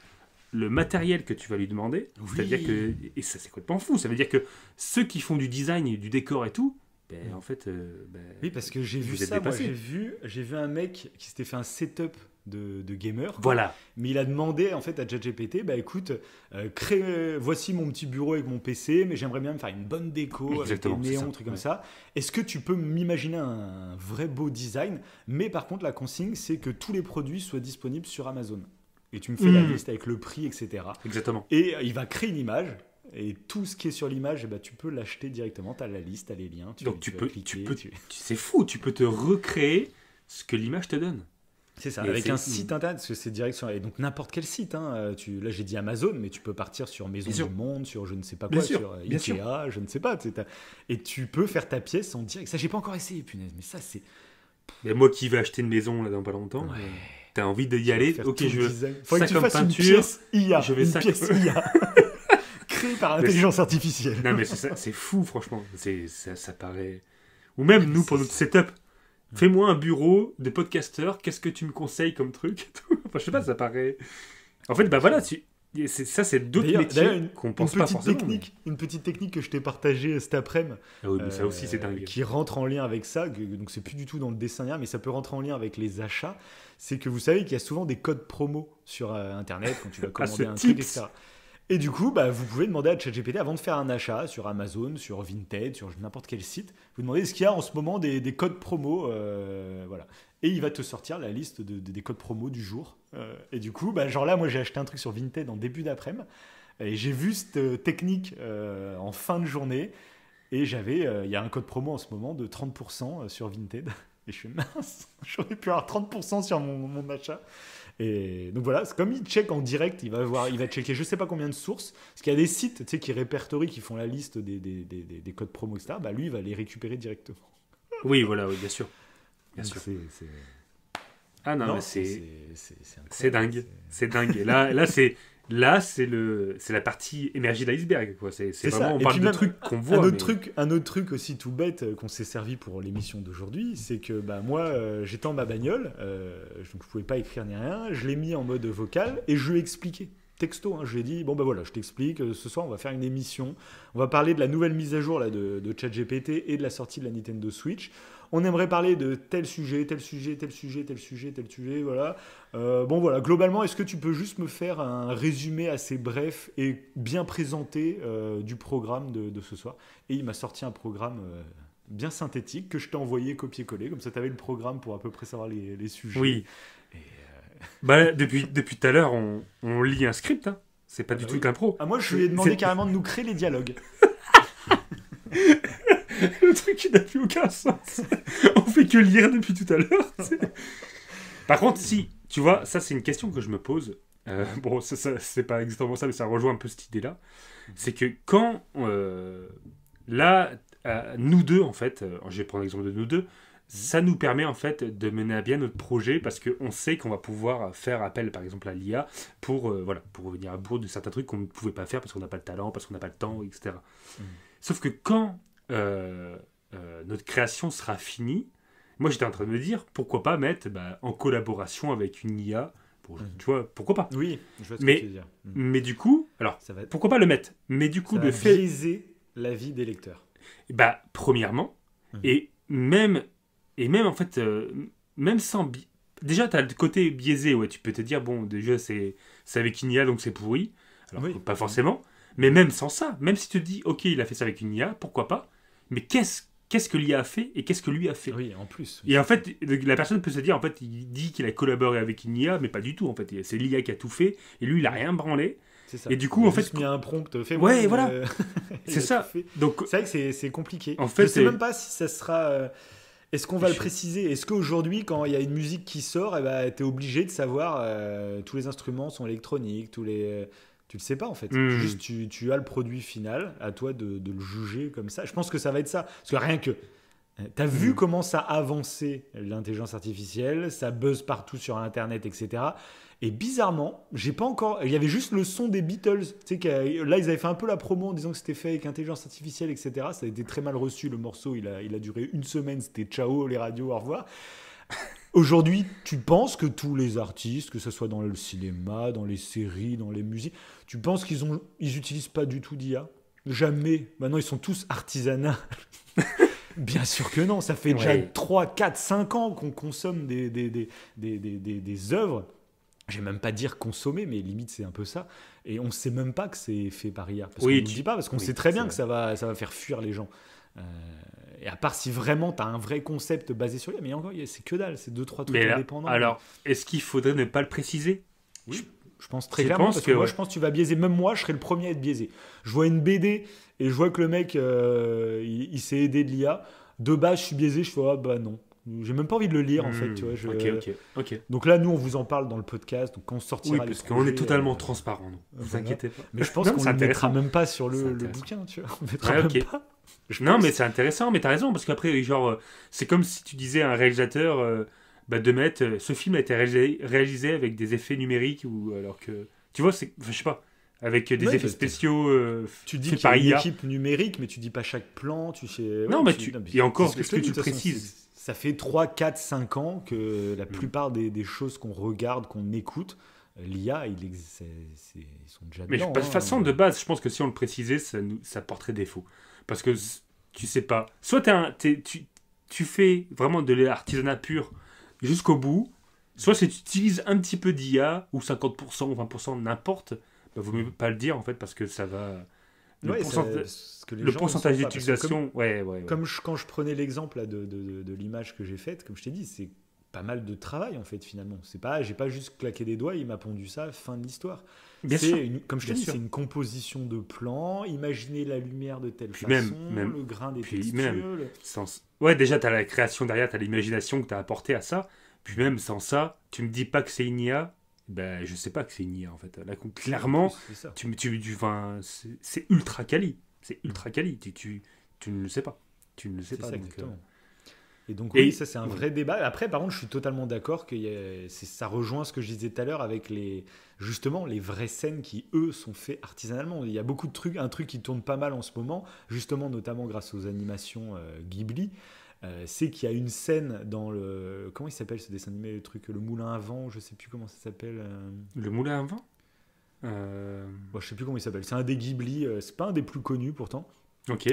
Speaker 2: le matériel que tu vas lui demander.
Speaker 1: Oui.
Speaker 2: C'est-à-dire que, et ça c'est complètement fou, ça veut dire que ceux qui font du design et du décor et tout, en fait...
Speaker 1: oui, parce que j'ai vu
Speaker 2: vous êtes
Speaker 1: ça, moi
Speaker 2: dépassés.
Speaker 1: j'ai vu un mec qui s'était fait un setup de gamer. Quoi.
Speaker 2: Voilà.
Speaker 1: Mais il a demandé en fait à ChatGPT, bah écoute, voici mon petit bureau avec mon PC, mais j'aimerais bien me faire une bonne déco
Speaker 2: Exactement,
Speaker 1: avec des
Speaker 2: c'est
Speaker 1: néons,
Speaker 2: ça,
Speaker 1: trucs comme
Speaker 2: ouais.
Speaker 1: ça. Est-ce que tu peux m'imaginer un vrai beau design? Mais par contre, la consigne, c'est que tous les produits soient disponibles sur Amazon. Et tu me fais la liste avec le prix, etc.
Speaker 2: Exactement.
Speaker 1: Et il va créer une image. Et tout ce qui est sur l'image, eh ben, tu peux l'acheter directement. Tu as la liste, tu as les liens.
Speaker 2: Donc tu
Speaker 1: vas
Speaker 2: peux,
Speaker 1: cliquer,
Speaker 2: c'est fou, tu peux te recréer ce que l'image te donne.
Speaker 1: C'est ça,
Speaker 2: Et
Speaker 1: avec
Speaker 2: c'est-
Speaker 1: un site internet, parce que c'est direct sur... Et donc n'importe quel site. Hein, là, j'ai dit Amazon, mais tu peux partir sur Maison
Speaker 2: Bien sûr.
Speaker 1: du Monde, sur je ne sais pas
Speaker 2: Bien
Speaker 1: quoi,
Speaker 2: sûr,
Speaker 1: sur
Speaker 2: bien
Speaker 1: Ikea, je ne sais pas. Et tu peux faire ta pièce en direct. Ça, j'ai pas encore essayé, punaise. Mais ça, c'est...
Speaker 2: Mais moi qui vais acheter une maison là dans pas longtemps,
Speaker 1: Ouais.
Speaker 2: t'as envie d'y
Speaker 1: Tu vas
Speaker 2: aller,
Speaker 1: faire
Speaker 2: ok
Speaker 1: tout
Speaker 2: je
Speaker 1: le
Speaker 2: veux
Speaker 1: design. Faudrait
Speaker 2: ça
Speaker 1: que tu
Speaker 2: comme
Speaker 1: fasses une
Speaker 2: peinture,
Speaker 1: pièce IA.
Speaker 2: je vais
Speaker 1: une
Speaker 2: ça
Speaker 1: pièce
Speaker 2: comme-
Speaker 1: IA. Créée par intelligence artificielle.
Speaker 2: Non mais c'est fou franchement, ça paraît... Ou même nous pour notre setup, fais-moi un bureau de podcasteur, qu'est-ce que tu me conseilles comme truc? Enfin je sais pas, ça paraît... En fait voilà, c'est d'autres
Speaker 1: D'ailleurs,
Speaker 2: métiers qu'on pense pas forcément.
Speaker 1: Une petite technique que je t'ai partagée cet après-midi,
Speaker 2: Ah oui, mais ça aussi c'est dingue.
Speaker 1: qui rentre en lien avec ça, donc c'est plus du tout dans le dessin animé, mais ça peut rentrer en lien avec les achats, c'est que vous savez qu'il y a souvent des codes promo sur Internet quand tu vas commander
Speaker 2: ce
Speaker 1: un truc,
Speaker 2: tips.
Speaker 1: etc. Et du coup, vous pouvez demander à ChatGPT avant de faire un achat sur Amazon, sur Vinted, sur n'importe quel site, vous demandez est-ce qu'il y a en ce moment des codes promo, voilà. Et il va te sortir la liste des codes promo du jour. Et du coup, genre là, moi j'ai acheté un truc sur Vinted en début d'après-midi, et j'ai vu cette technique en fin de journée, et il y a un code promo en ce moment de 30% sur Vinted. Et je suis mince, j'aurais pu avoir 30% sur mon achat. Et donc voilà, c'est comme il check en direct, il va checker je sais pas combien de sources, parce qu'il y a des sites qui répertorient, qui font la liste des codes promo, etc. Lui, il va les récupérer directement.
Speaker 2: Oui voilà, oui bien sûr. Bien
Speaker 1: Donc
Speaker 2: sûr.
Speaker 1: c'est...
Speaker 2: Ah non,
Speaker 1: Non,
Speaker 2: mais c'est
Speaker 1: incroyable.
Speaker 2: c'est dingue. C'est dingue. Et là, c'est la partie émergée de l'iceberg. Quoi. C'est
Speaker 1: C'est
Speaker 2: vraiment,
Speaker 1: ça.
Speaker 2: on
Speaker 1: Et
Speaker 2: parle
Speaker 1: puis
Speaker 2: de
Speaker 1: même,
Speaker 2: trucs qu'on voit.
Speaker 1: Un autre truc aussi tout bête qu'on s'est servi pour l'émission d'aujourd'hui, c'est que moi, j'étais en ma bagnole, donc je pouvais pas écrire ni rien, je l'ai mis en mode vocal et je lui ai expliqué. Texto, hein, je lui ai dit, voilà, je t'explique, ce soir on va faire une émission, on va parler de la nouvelle mise à jour là, de ChatGPT et de la sortie de la Nintendo Switch. On aimerait parler de tel sujet, tel sujet, tel sujet, tel sujet, tel sujet, voilà. Voilà, globalement, est-ce que tu peux juste me faire un résumé assez bref et bien présenté du programme de ce soir? Et il m'a sorti un programme bien synthétique que je t'ai envoyé copier-coller, comme ça tu avais le programme pour à peu près savoir les sujets.
Speaker 2: Oui.
Speaker 1: Et,
Speaker 2: depuis tout à l'heure, on lit un script. Hein. C'est pas du tout
Speaker 1: oui.
Speaker 2: de l'impro.
Speaker 1: moi, je lui ai demandé carrément de nous créer les dialogues.
Speaker 2: Le truc, il n'a plus aucun sens. On fait que lire depuis tout à l'heure. Par contre, si, tu vois, ça c'est une question que je me pose. Bon, c'est pas exactement ça, mais ça rejoint un peu cette idée-là. C'est que quand, là, nous deux, en fait, je vais prendre l'exemple de nous deux, ça nous permet en fait de mener à bien notre projet parce qu'on sait qu'on va pouvoir faire appel par exemple à l'IA pour, voilà, pour venir à bout de certains trucs qu'on ne pouvait pas faire parce qu'on n'a pas le talent, parce qu'on n'a pas le temps, etc. Sauf que quand notre création sera finie, moi j'étais en train de me dire pourquoi pas mettre en collaboration avec une IA, tu vois, pourquoi pas.
Speaker 1: Oui, je vois ce que
Speaker 2: Mais,
Speaker 1: tu veux dire.
Speaker 2: mais du coup, alors
Speaker 1: Ça va,
Speaker 2: pourquoi pas le mettre. Mais du coup,
Speaker 1: ça
Speaker 2: le
Speaker 1: va
Speaker 2: fait,
Speaker 1: biaiser la vie des lecteurs.
Speaker 2: premièrement,
Speaker 1: Mhm.
Speaker 2: et même en fait, même sans. Déjà, tu as le côté biaisé, ouais, tu peux te dire, bon, déjà, c'est avec une IA, donc c'est pourri. Alors,
Speaker 1: Oui.
Speaker 2: pas forcément. Mais même sans ça, même si tu te dis, ok, il a fait ça avec une IA, pourquoi pas. Mais qu'est-ce que l'IA a fait et qu'est-ce que lui a fait.
Speaker 1: Oui, en plus.
Speaker 2: Et en fait, la personne peut se dire, en fait, il dit qu'il a collaboré avec une IA, mais pas du tout, en fait. C'est l'IA qui a tout fait, et lui, il a rien branlé.
Speaker 1: C'est ça.
Speaker 2: Et du coup,
Speaker 1: il a
Speaker 2: en fait.
Speaker 1: juste mis un prompt, fais
Speaker 2: Ouais, voilà. C'est ça. Donc,
Speaker 1: c'est vrai que c'est compliqué.
Speaker 2: en fait,
Speaker 1: je sais même pas si ça sera. Est-ce qu'on va le
Speaker 2: Je-
Speaker 1: préciser? Est-ce qu'aujourd'hui, quand il y a une musique qui sort, tu es obligé de savoir tous les instruments sont électroniques, tu le sais pas en fait. Juste, tu as le produit final, à toi de le juger comme ça. Je pense que ça va être ça. Parce que rien que. T'as vu comment ça a avancé l'intelligence artificielle, ça buzz partout sur Internet, etc. Et bizarrement, j'ai pas encore. Il y avait juste le son des Beatles. Tu sais là, ils avaient fait un peu la promo en disant que c'était fait avec intelligence artificielle, etc. Ça a été très mal reçu. Le morceau, il a duré une semaine. C'était ciao les radios, au revoir. Aujourd'hui, tu penses que tous les artistes, que ce soit dans le cinéma, dans les séries, dans les musiques, tu penses ils utilisent pas du tout d'IA? Jamais. Maintenant, ils sont tous artisanats. Bien sûr que non, ça fait déjà 3, 4, 5 ans qu'on consomme des œuvres. Je vais même pas dire consommer, mais limite c'est un peu ça. Et on sait même pas que c'est fait par IA. Parce qu'on ne nous dit pas, parce qu'on sait très bien que ça va faire fuir les gens. Et à part si vraiment tu as un vrai concept basé sur l'IA, mais encore, c'est que dalle, c'est 2-3 trucs indépendants.
Speaker 2: Alors, est-ce qu'il faudrait ne pas le préciser?
Speaker 1: Oui, je pense très clairement, parce que moi je pense que tu vas biaiser. Même moi, je serais le premier à être biaisé. Je vois une BD et je vois que le mec, il s'est aidé de l'IA. De base, je suis biaisé, je fais ah bah non. J'ai même pas envie de le lire en fait. Tu vois,
Speaker 2: ok.
Speaker 1: Donc là, nous, on vous en parle dans le podcast. Donc quand on sortira
Speaker 2: parce qu'on est totalement transparent, nous. Vous inquiétez pas.
Speaker 1: Mais je pense qu'on ne le mettra même pas sur le bouquin. Tu vois, on mettra même pas.
Speaker 2: Non, mais c'est intéressant, mais t'as raison, parce qu'après, genre, c'est comme si tu disais à un réalisateur de mettre ce film a été réalisé avec des effets numériques, ou alors que. Tu vois, je sais pas, avec des effets spéciaux.
Speaker 1: Tu dis qu'il y a une équipe numérique, mais tu dis pas chaque plan. Tu sais,
Speaker 2: non, mais et encore, est-ce que tu précises?
Speaker 1: Ça fait 3, 4, 5 ans que la plupart des choses qu'on regarde, qu'on écoute, l'IA, ils sont déjà dedans.
Speaker 2: Mais de toute façon, de base, je pense que si on le précisait, ça porterait défaut. Parce que tu sais pas. Soit tu fais vraiment de l'artisanat pur jusqu'au bout, soit si tu utilises un petit peu d'IA, ou 50% ou 20%, n'importe, vaut mieux pas le dire en fait, parce que ça va. Le pourcentage d'utilisation,
Speaker 1: quand je prenais l'exemple là, de l'image que j'ai faite, comme je t'ai dit, c'est pas mal de travail en fait finalement. J'ai pas juste claqué des doigts, il m'a pondu ça, fin de l'histoire. Comme je te dis, c'est une composition de plans, imaginer la lumière de telle façon, le grain des textures.
Speaker 2: Déjà, tu as la création derrière, tu as l'imagination que tu as apporté à ça. Puis même sans ça, tu me dis pas que c'est une IA, je sais pas que c'est une IA en fait. Là, clairement, c'est ultra quali. C'est ultra quali. Tu ne le sais pas. Tu ne le sais pas.
Speaker 1: Ça, et donc, oui, ça, c'est un vrai débat. Après, par contre, je suis totalement d'accord que ça rejoint ce que je disais tout à l'heure avec justement les vraies scènes qui, eux, sont faites artisanalement. Il y a beaucoup de trucs, un truc qui tourne pas mal en ce moment, justement, notamment grâce aux animations Ghibli. C'est qu'il y a une scène dans le. Comment il s'appelle ce dessin animé, le truc, le moulin à vent, je sais plus comment ça s'appelle.
Speaker 2: Le moulin à vent
Speaker 1: Bon, je sais plus comment il s'appelle. C'est un des Ghibli, c'est pas un des plus connus pourtant.
Speaker 2: Ok.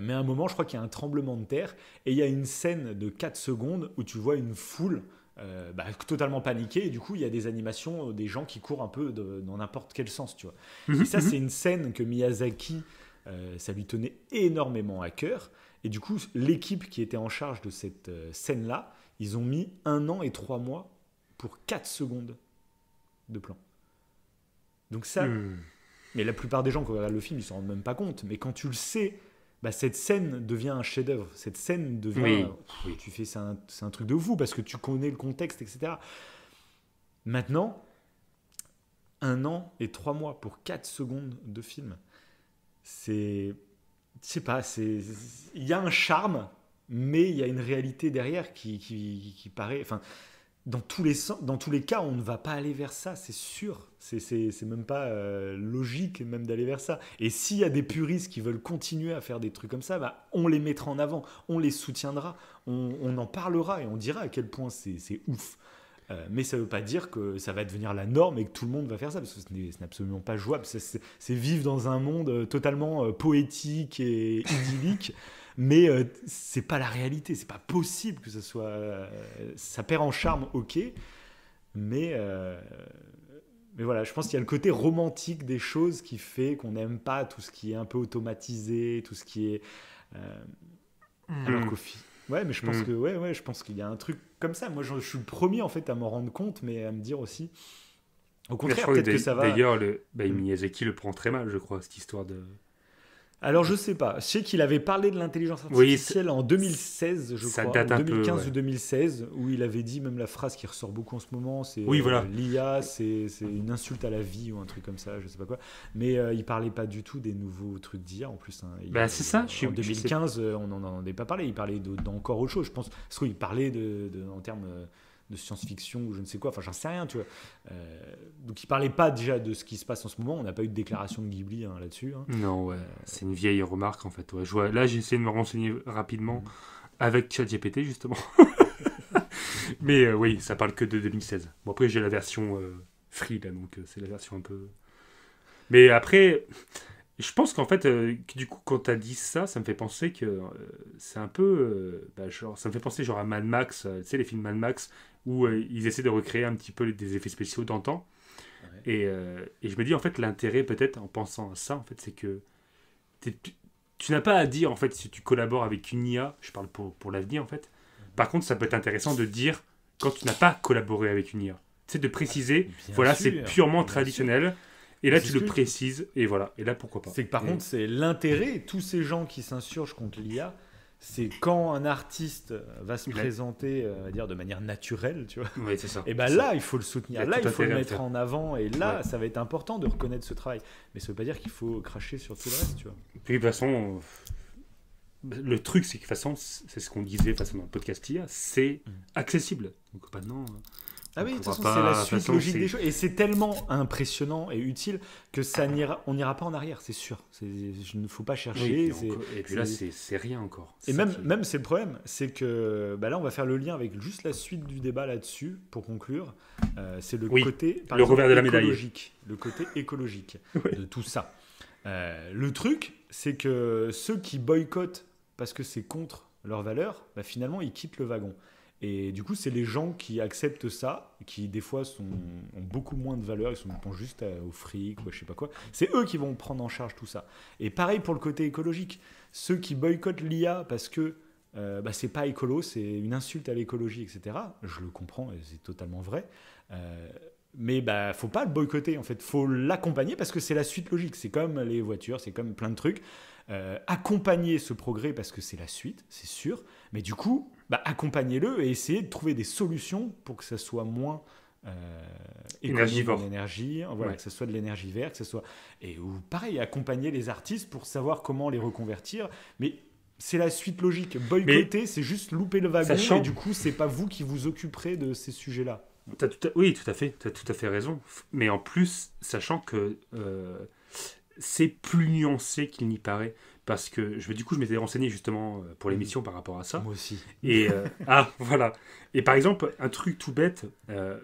Speaker 1: Mais à un moment, je crois qu'il y a un tremblement de terre et il y a une scène de 4 secondes où tu vois une foule totalement paniquée et du coup, il y a des animations, des gens qui courent un peu dans n'importe quel sens, tu vois. Et ça, c'est une scène que Miyazaki, ça lui tenait énormément à cœur. Et du coup, l'équipe qui était en charge de cette scène-là, ils ont mis 1 an et 3 mois pour 4 secondes de plan. Donc ça... Mais la plupart des gens qui regardent le film, ils ne s'en rendent même pas compte. Mais quand tu le sais, cette scène devient un chef-d'œuvre. Cette scène devient... Tu fais, c'est un truc de fou parce que tu connais le contexte, etc. Maintenant, 1 an et 3 mois pour 4 secondes de film. Je sais pas, il y a un charme, mais il y a une réalité derrière qui paraît... Enfin, dans tous les cas, on ne va pas aller vers ça, c'est sûr. C'est même pas logique même d'aller vers ça. Et s'il y a des puristes qui veulent continuer à faire des trucs comme ça, bah, on les mettra en avant, on les soutiendra, on en parlera et on dira à quel point c'est ouf. Mais ça ne veut pas dire que ça va devenir la norme et que tout le monde va faire ça, parce que ce n'est absolument pas jouable. C'est vivre dans un monde totalement poétique et idyllique. Mais c'est pas la réalité, c'est pas possible que ce soit. Ça perd en charme, ok, mais voilà, je pense qu'il y a le côté romantique des choses qui fait qu'on n'aime pas tout ce qui est un peu automatisé, tout ce qui est. Alors qu'au ouais, mais je pense que je pense qu'il y a un truc comme ça. Moi, je suis le premier en fait à m'en rendre compte, mais à me dire aussi. Au contraire, peut-être que ça va.
Speaker 2: D'ailleurs, Miyazaki le prend très mal, je crois, cette histoire de.
Speaker 1: Alors, je sais pas. Je sais qu'il avait parlé de l'intelligence artificielle en 2016, je crois. En 2015 ou 2016, où il avait dit, même la phrase qui ressort beaucoup en ce moment, c'est l'IA, c'est une insulte à la vie ou un truc comme ça, je sais pas quoi. Mais il parlait pas du tout des nouveaux trucs d'IA en plus. Hein.
Speaker 2: C'est ça.
Speaker 1: En 2015, on n'en avait pas parlé. Il parlait d'encore autre chose, je pense. Parce qu'il parlait en termes de science-fiction ou je ne sais quoi, enfin j'en sais rien, tu vois. Donc il parlait pas déjà de ce qui se passe en ce moment, on n'a pas eu de déclaration de Ghibli là-dessus. Hein.
Speaker 2: Non, ouais, c'est une vieille remarque en fait. Ouais. Là j'ai essayé de me renseigner rapidement avec ChatGPT justement. Mais oui, ça parle que de 2016. Bon après j'ai la version free là, donc c'est la version un peu... Mais après, je pense qu'en fait, du coup quand t'as dit ça, ça me fait penser que c'est un peu... genre, ça me fait penser genre à Mad Max, tu sais les films Mad Max, où ils essaient de recréer un petit peu des effets spéciaux d'antan. Ouais. Et je me dis, en fait, l'intérêt, peut-être, en pensant à ça, en fait, c'est que tu n'as pas à dire, en fait, si tu collabores avec une IA, je parle pour l'avenir, en fait. Par contre, ça peut être intéressant de dire, quand tu n'as pas collaboré avec une IA, tu sais, de préciser, voilà, c'est purement traditionnel. Sûr. Et là, tu le précises, et voilà. Et là, pourquoi pas.
Speaker 1: C'est que par contre, c'est l'intérêt, tous ces gens qui s'insurgent contre l'IA, c'est quand un artiste va se présenter, on va dire, de manière naturelle, tu vois.
Speaker 2: Oui, c'est ça.
Speaker 1: Et ben là, il faut le soutenir. Là, il faut le mettre en avant. Et là, ça va être important de reconnaître ce travail. Mais ça veut pas dire qu'il faut cracher sur tout le reste, tu vois.
Speaker 2: Puis de toute façon, le truc, c'est que de toute façon, c'est ce qu'on disait dans le podcast IA, c'est accessible. Donc maintenant.
Speaker 1: Ah oui, de toute façon, c'est la suite logique des choses. Et c'est tellement impressionnant et utile que on n'ira pas en arrière, c'est sûr. Il ne faut pas chercher.
Speaker 2: Oui, et puis là, c'est rien encore.
Speaker 1: Et même c'est le problème, c'est que là, on va faire le lien avec juste la suite du débat là-dessus, pour conclure. C'est le côté
Speaker 2: le revers de la médaille.
Speaker 1: Le côté écologique de tout ça. Le truc, c'est que ceux qui boycottent parce que c'est contre leurs valeurs, finalement, ils quittent le wagon. Et du coup, c'est les gens qui acceptent ça, qui des fois ont beaucoup moins de valeur, ils pensent juste au fric ou je sais pas quoi. C'est eux qui vont prendre en charge tout ça. Et pareil pour le côté écologique. Ceux qui boycottent l'IA parce que c'est pas écolo, c'est une insulte à l'écologie, etc. Je le comprends et c'est totalement vrai. Mais faut pas le boycotter en fait. Faut l'accompagner parce que c'est la suite logique. C'est comme les voitures, c'est comme plein de trucs. Accompagner ce progrès parce que c'est la suite, c'est sûr. Mais du coup, accompagnez-le et essayez de trouver des solutions pour que ça soit moins
Speaker 2: énergivore.
Speaker 1: L'énergie, voilà, que ce soit de l'énergie verte, que ce soit ou pareil, accompagner les artistes pour savoir comment les reconvertir. Mais c'est la suite logique. Boycotter, c'est juste louper le wagon et du coup, c'est pas vous qui vous occuperez de ces sujets-là.
Speaker 2: Oui, tout à fait. Tu as tout à fait raison. Mais en plus, sachant que c'est plus nuancé qu'il n'y paraît. Parce que je m'étais renseigné justement pour l'émission par rapport à ça.
Speaker 1: Moi aussi.
Speaker 2: Et voilà. Et par exemple, un truc tout bête,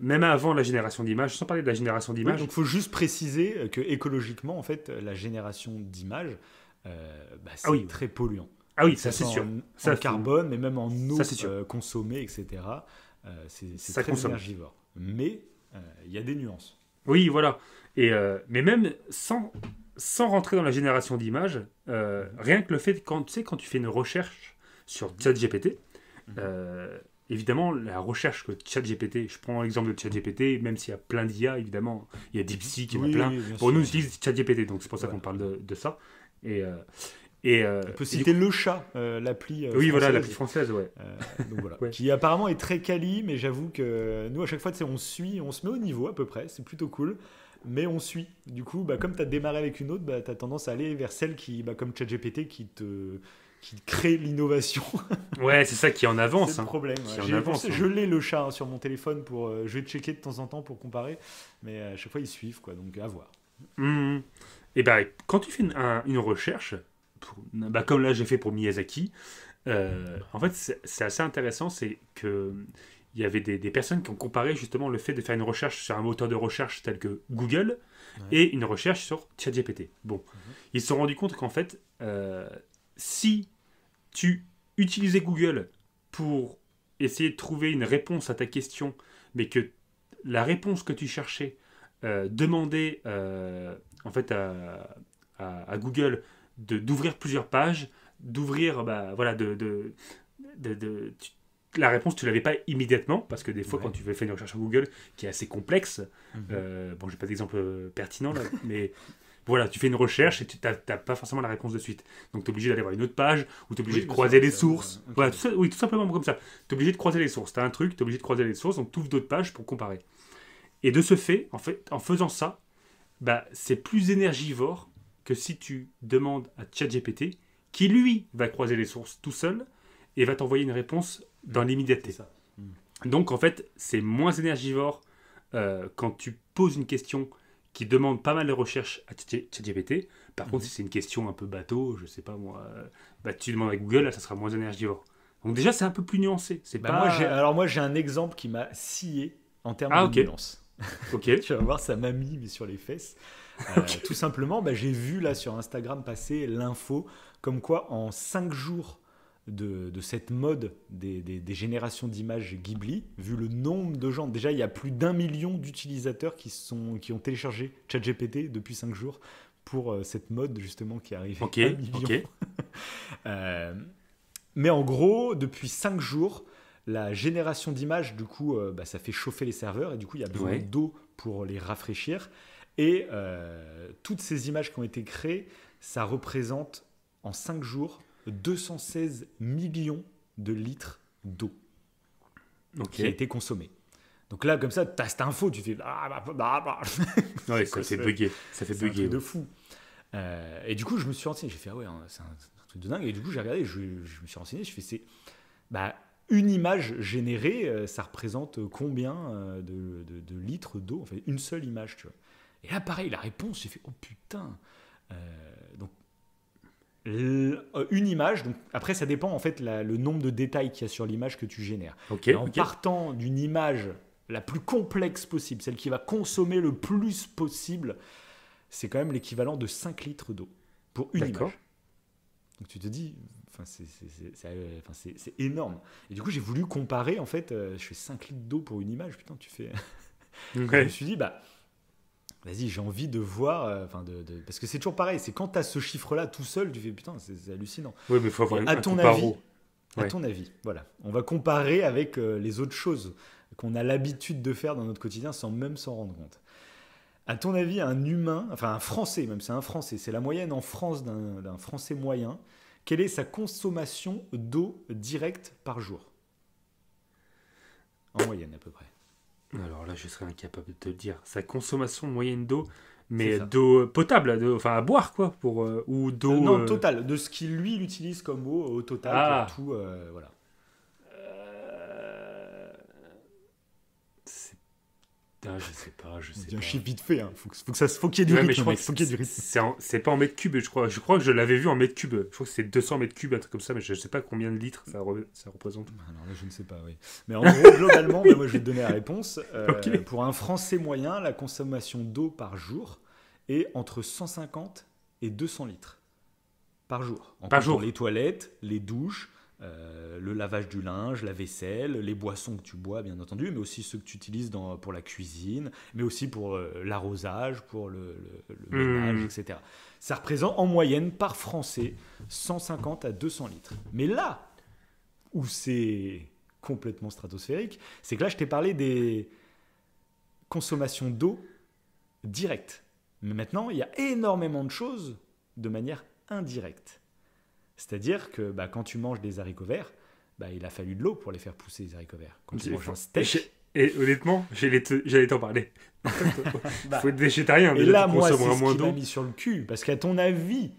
Speaker 2: même avant la génération d'images, sans parler de la génération d'images.
Speaker 1: Oui, donc il faut juste préciser que écologiquement, en fait, la génération d'images, c'est très polluant.
Speaker 2: Ah oui, ça c'est sûr.
Speaker 1: En carbone, mais même en eau consommée, etc. C'est très énergivore. Mais il y a des nuances.
Speaker 2: Oui, voilà. Et, mais même sans rentrer dans la génération d'images, rien que le fait, quand tu fais une recherche sur ChatGPT, évidemment, la recherche que ChatGPT, je prends l'exemple de ChatGPT, même s'il y a plein d'IA, évidemment, il y a DeepSeek, il y en a plein. Bon, nous, on utilise ChatGPT, donc c'est pour ça qu'on parle de ça.
Speaker 1: On peut citer le chat, l'appli
Speaker 2: oui, voilà, l'appli française, ouais.
Speaker 1: Donc voilà, qui apparemment est très quali, mais j'avoue que nous, à chaque fois, on se met au niveau à peu près, c'est plutôt cool. mais on suit. Du coup, comme tu as démarré avec une autre, tu as tendance à aller vers celle qui, comme ChatGPT, qui crée l'innovation.
Speaker 2: Ouais, c'est ça qui est en avance.
Speaker 1: C'est le problème. Je l'ai le chat sur mon téléphone, je vais checker de temps en temps pour comparer, mais à chaque fois ils suivent, quoi, donc à voir.
Speaker 2: Et quand tu fais une recherche, comme là j'ai fait pour Miyazaki, en fait c'est assez intéressant, c'est que il y avait des personnes qui ont comparé justement le fait de faire une recherche sur un moteur de recherche tel que Google et une recherche sur ChatGPT. Bon, ils se sont rendus compte qu'en fait, si tu utilisais Google pour essayer de trouver une réponse à ta question, mais que la réponse que tu cherchais demandait en fait à Google d'ouvrir plusieurs pages, d'ouvrir, la réponse, tu l'avais pas immédiatement, parce que des fois, quand tu fais une recherche sur Google, qui est assez complexe, bon, j'ai pas d'exemple pertinent là, mais voilà, tu fais une recherche et tu n'as pas forcément la réponse de suite. Donc, tu es obligé d'aller voir une autre page, ou tu es obligé de croiser les sources. Okay. Voilà, tout simplement comme ça. Tu es obligé de croiser les sources. Tu as un truc, tu es obligé de croiser les sources, donc tu ouvres d'autres pages pour comparer. Et de ce fait, en faisant ça, c'est plus énergivore que si tu demandes à ChatGPT, qui lui va croiser les sources tout seul et va t'envoyer une réponse dans l'immédiateté.
Speaker 1: Ça.
Speaker 2: Donc en fait, c'est moins énergivore quand tu poses une question qui demande pas mal de recherche à ChatGPT. Par contre, si c'est une question un peu bateau, je sais pas moi, tu demandes à Google, là, ça sera moins énergivore. Donc déjà, c'est un peu plus nuancé. C'est pas...
Speaker 1: moi, j'ai un exemple qui m'a scié en termes de nuance.
Speaker 2: Ok.
Speaker 1: Tu vas voir, ça m'a mis mais sur les fesses. Tout simplement, j'ai vu là sur Instagram passer l'info comme quoi en 5 jours de cette mode des générations d'images Ghibli, vu le nombre de gens, déjà il y a plus d'1 million d'utilisateurs qui ont téléchargé ChatGPT depuis 5 jours pour cette mode justement qui arrive.
Speaker 2: Ok.
Speaker 1: Mais en gros, depuis 5 jours, la génération d'images, du coup, ça fait chauffer les serveurs et du coup, il y a besoin d'eau pour les rafraîchir. Et toutes ces images qui ont été créées, ça représente en 5 jours 216 millions de litres d'eau qui a été consommée. Donc là, comme ça, tu as cette info, tu fais...
Speaker 2: Ouais, ça fait bugger.
Speaker 1: C'est un truc de fou. Et du coup, je me suis renseigné. J'ai fait, c'est un truc de dingue. Et du coup, j'ai regardé, je me suis renseigné. Je fais, une image générée, ça représente combien de litres d'eau? En fait, une seule image, tu vois. Et là, pareil, la réponse, j'ai fait, oh putain. Donc, une image, donc après, ça dépend en fait le nombre de détails qu'il y a sur l'image que tu génères. Partant d'une image la plus complexe possible, celle qui va consommer le plus possible, c'est quand même l'équivalent de 5 litres d'eau pour une image. Donc tu te dis, c'est énorme. Et du coup, j'ai voulu comparer, en fait, je fais 5 litres d'eau pour une image, putain, tu fais... Je me suis dit, vas-y, j'ai envie de voir, parce que c'est toujours pareil, c'est quand tu as ce chiffre-là tout seul, tu fais, putain, c'est hallucinant.
Speaker 2: Oui, mais il faut avoir
Speaker 1: à ton avis, voilà. On va comparer avec les autres choses qu'on a l'habitude de faire dans notre quotidien sans même s'en rendre compte. À ton avis, un humain, enfin un Français même, c'est un Français, c'est la moyenne en France d'un Français moyen, quelle est sa consommation d'eau directe par jour? En moyenne à peu près.
Speaker 2: Alors là, je serais incapable de te le dire. Sa consommation moyenne d'eau, mais d'eau potable, à boire quoi, ou d'eau...
Speaker 1: non, total, de ce qu'il lui utilise comme eau au total pour tout, voilà.
Speaker 2: Je sais pas.
Speaker 1: Un chiffre vite fait, hein. Faut qu'il y ait du rythme.
Speaker 2: C'est pas en mètres cubes, je crois. Je crois que je l'avais vu en mètres cubes. Je crois que c'est 200 mètres cubes, un truc comme ça, mais je sais pas combien de litres ça représente.
Speaker 1: Alors là, je ne sais pas, oui. Mais en gros, globalement, moi, je vais te donner la réponse. Pour un Français moyen, la consommation d'eau par jour est entre 150 et 200 litres par jour.
Speaker 2: Par jour.
Speaker 1: Les toilettes, les douches, le lavage du linge, la vaisselle, les boissons que tu bois bien entendu, mais aussi ceux que tu utilises pour la cuisine, mais aussi pour l'arrosage, pour le ménage, etc. Ça représente en moyenne par Français 150 à 200 litres. Mais là où c'est complètement stratosphérique, c'est que là je t'ai parlé des consommations d'eau directes. Mais maintenant, il y a énormément de choses de manière indirecte. C'est-à-dire que quand tu manges des haricots verts, il a fallu de l'eau pour les faire pousser, les haricots verts. Quand tu manges un steak...
Speaker 2: Et honnêtement, j'allais t'en parler.
Speaker 1: Bah,
Speaker 2: Faut être végétarien,
Speaker 1: et
Speaker 2: déjà
Speaker 1: là,
Speaker 2: tu
Speaker 1: moi, c'est
Speaker 2: consommeras
Speaker 1: ce
Speaker 2: moins
Speaker 1: qui m'a
Speaker 2: d'eau.
Speaker 1: mis sur le cul. Parce qu'à ton avis,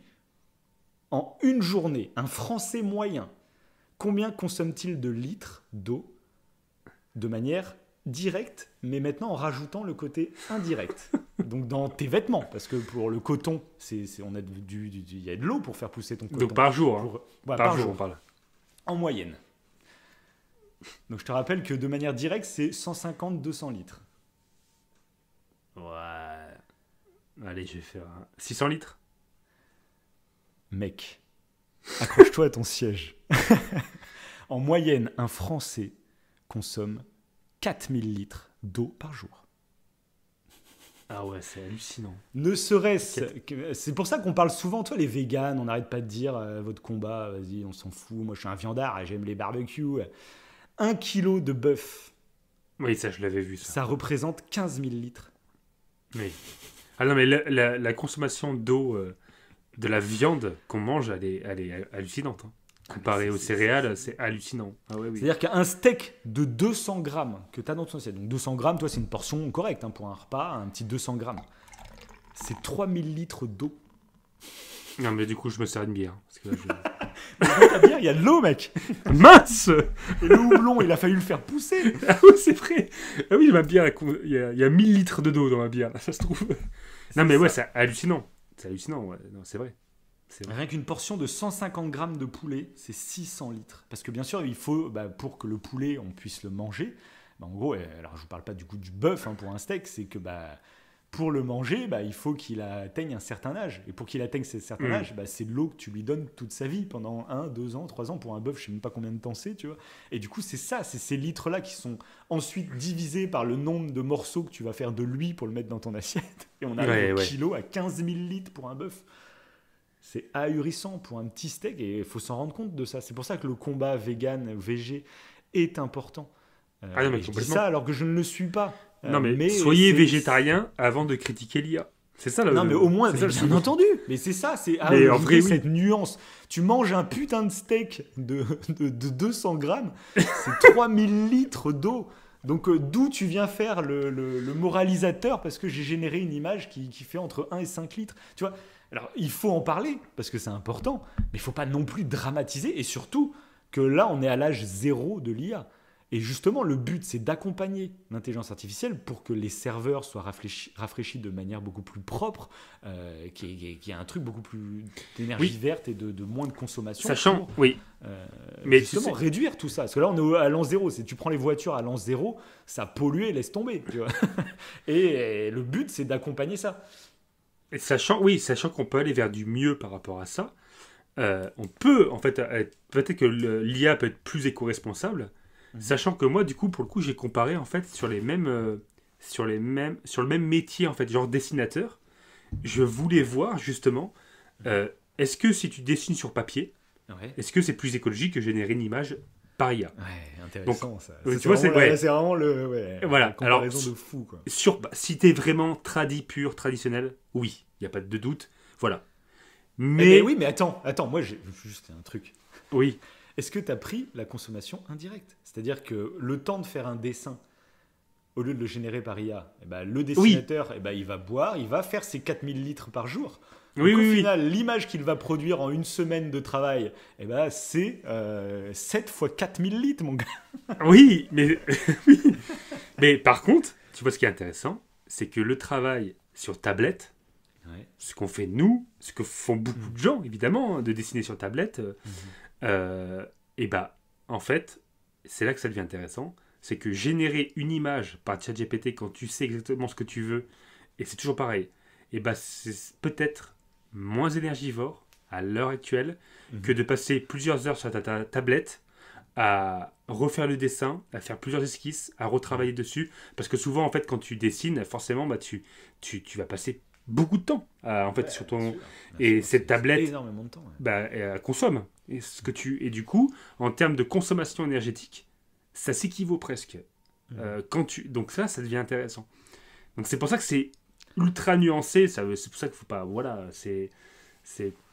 Speaker 1: en une journée, un Français moyen, combien consomme-t-il de litres d'eau de manière directe, mais maintenant en rajoutant le côté indirect? Donc dans tes vêtements, parce que pour le coton, on a il y a de l'eau pour faire pousser ton coton.
Speaker 2: Donc par jour, hein.
Speaker 1: Ouais,
Speaker 2: Par jour,
Speaker 1: jour,
Speaker 2: on parle.
Speaker 1: en moyenne. Donc je te rappelle que de manière directe, c'est 150-200 litres.
Speaker 2: Ouais. Allez, je vais faire 600 litres.
Speaker 1: Mec, accroche-toi à ton siège. En moyenne, un Français consomme 4000 litres d'eau par jour.
Speaker 2: Ah ouais, c'est hallucinant.
Speaker 1: Ne serait-ce que... C'est pour ça qu'on parle souvent, toi les véganes, on n'arrête pas de dire votre combat, vas-y, on s'en fout, moi je suis un viandard, j'aime les barbecues. 1 kilo de bœuf,
Speaker 2: Oui, ça, je l'avais vu, ça.
Speaker 1: ça représente 15 000 litres.
Speaker 2: Oui. Ah non, mais la consommation d'eau de la viande qu'on mange, elle est hallucinante. Hein. Comparé aux céréales, c'est hallucinant. Ah ouais, oui.
Speaker 1: C'est-à-dire qu'un steak de 200 grammes que tu as dans ton assiette, donc 200 grammes, toi c'est une portion correcte hein, pour un repas, un petit 200 grammes, c'est 3000 litres d'eau.
Speaker 2: Non, mais du coup, je me sers une bière. Parce que là,
Speaker 1: Mais ta bière, il y a de l'eau, mec.
Speaker 2: Mince.
Speaker 1: Et le houblon, il a fallu le faire pousser.
Speaker 2: Ah oui, c'est vrai. Ah oui, ma bière, il y a 1000 litres d'eau dans ma bière, là, ça se trouve. Non, mais ouais, c'est hallucinant. C'est hallucinant, ouais. Non, c'est vrai. C'est vrai.
Speaker 1: Rien qu'une portion de 150 grammes de poulet, c'est 600 litres. Parce que bien sûr, il faut, pour que le poulet, on puisse le manger, en gros, alors je ne vous parle pas du coup du bœuf hein, pour un steak, c'est que pour le manger, il faut qu'il atteigne un certain âge. Et pour qu'il atteigne ce certain âge, c'est de l'eau que tu lui donnes toute sa vie, pendant 1, 2 ans, 3 ans. Pour un bœuf, je ne sais même pas combien de temps c'est, tu vois. Et du coup, c'est ça, c'est ces litres-là qui sont ensuite divisés par le nombre de morceaux que tu vas faire de lui pour le mettre dans ton assiette. Et on arrive au kilo à 15 000 litres pour un bœuf. C'est ahurissant pour un petit steak et il faut s'en rendre compte de ça. C'est pour ça que le combat vegan, végé est important.
Speaker 2: Ah non, mais
Speaker 1: je dis ça alors que je ne le suis pas.
Speaker 2: Non, mais soyez végétarien avant de critiquer l'IA. C'est ça,
Speaker 1: non, mais au moins,
Speaker 2: c'est
Speaker 1: bien entendu. Mais c'est ça, c'est
Speaker 2: mais en vrai,
Speaker 1: cette nuance. Tu manges un putain de steak de 200 grammes, c'est 3000 litres d'eau. Donc d'où tu viens faire le moralisateur parce que j'ai généré une image qui fait entre 1 et 5 litres. Tu vois. Alors, il faut en parler, parce que c'est important, mais il ne faut pas non plus dramatiser, et surtout que là, on est à l'âge zéro de l'IA. Et justement, le but, c'est d'accompagner l'intelligence artificielle pour que les serveurs soient rafraîchis de manière beaucoup plus propre, qu'il y ait un truc beaucoup plus d'énergie verte et de moins de consommation.
Speaker 2: Sachant,
Speaker 1: pour,
Speaker 2: mais
Speaker 1: justement, réduire tout ça. Parce que là, on est à l'an zéro. Si tu prends les voitures à l'an zéro, ça pollue, laisse tomber. Tu vois. Et le but, c'est d'accompagner ça.
Speaker 2: Et sachant qu'on peut aller vers du mieux par rapport à ça, on peut, en fait, peut-être que l'IA peut être plus éco-responsable, sachant que moi, du coup, pour le coup, j'ai comparé, en fait, sur le même métier, en fait, genre dessinateur, je voulais voir, justement, est-ce que si tu dessines sur papier, est-ce que c'est plus écologique que générer une image par IA?
Speaker 1: Ouais, intéressant.
Speaker 2: Donc,
Speaker 1: ça.
Speaker 2: Tu vois, c'est
Speaker 1: vraiment
Speaker 2: voilà.
Speaker 1: comparaison
Speaker 2: Alors,
Speaker 1: de fou, quoi.
Speaker 2: Si t'es vraiment traditionnel, oui, il n'y a pas de doute. Voilà.
Speaker 1: Mais oui, mais attends, moi j'ai juste un truc.
Speaker 2: Oui.
Speaker 1: Est-ce que tu as pris la consommation indirecte? C'est-à-dire que le temps de faire un dessin, au lieu de le générer par IA, le dessinateur, il va boire, il va faire ses 4000 litres par jour. Donc, au final, l'image qu'il va produire en une semaine de travail, c'est 7 fois 4000 litres, mon gars.
Speaker 2: Oui, mais, oui. Mais par contre, tu vois ce qui est intéressant, c'est que le travail sur tablette, ce qu'on fait nous, ce que font beaucoup de gens, évidemment, de dessiner sur tablette, en fait, c'est là que ça devient intéressant, c'est que générer une image par ChatGPT quand tu sais exactement ce que tu veux, et c'est toujours pareil, c'est peut-être moins énergivore à l'heure actuelle que de passer plusieurs heures sur ta tablette à refaire le dessin, à faire plusieurs esquisses, à retravailler dessus, parce que souvent, en fait, quand tu dessines, forcément, tu vas passer beaucoup de temps sur ton
Speaker 1: bien sûr,
Speaker 2: et cette tablette
Speaker 1: énormément de temps,
Speaker 2: elle consomme et du coup en termes de consommation énergétique ça s'équivaut presque donc ça devient intéressant, donc c'est pour ça que c'est ultra nuancé, c'est pour ça qu'il faut pas, voilà, c'est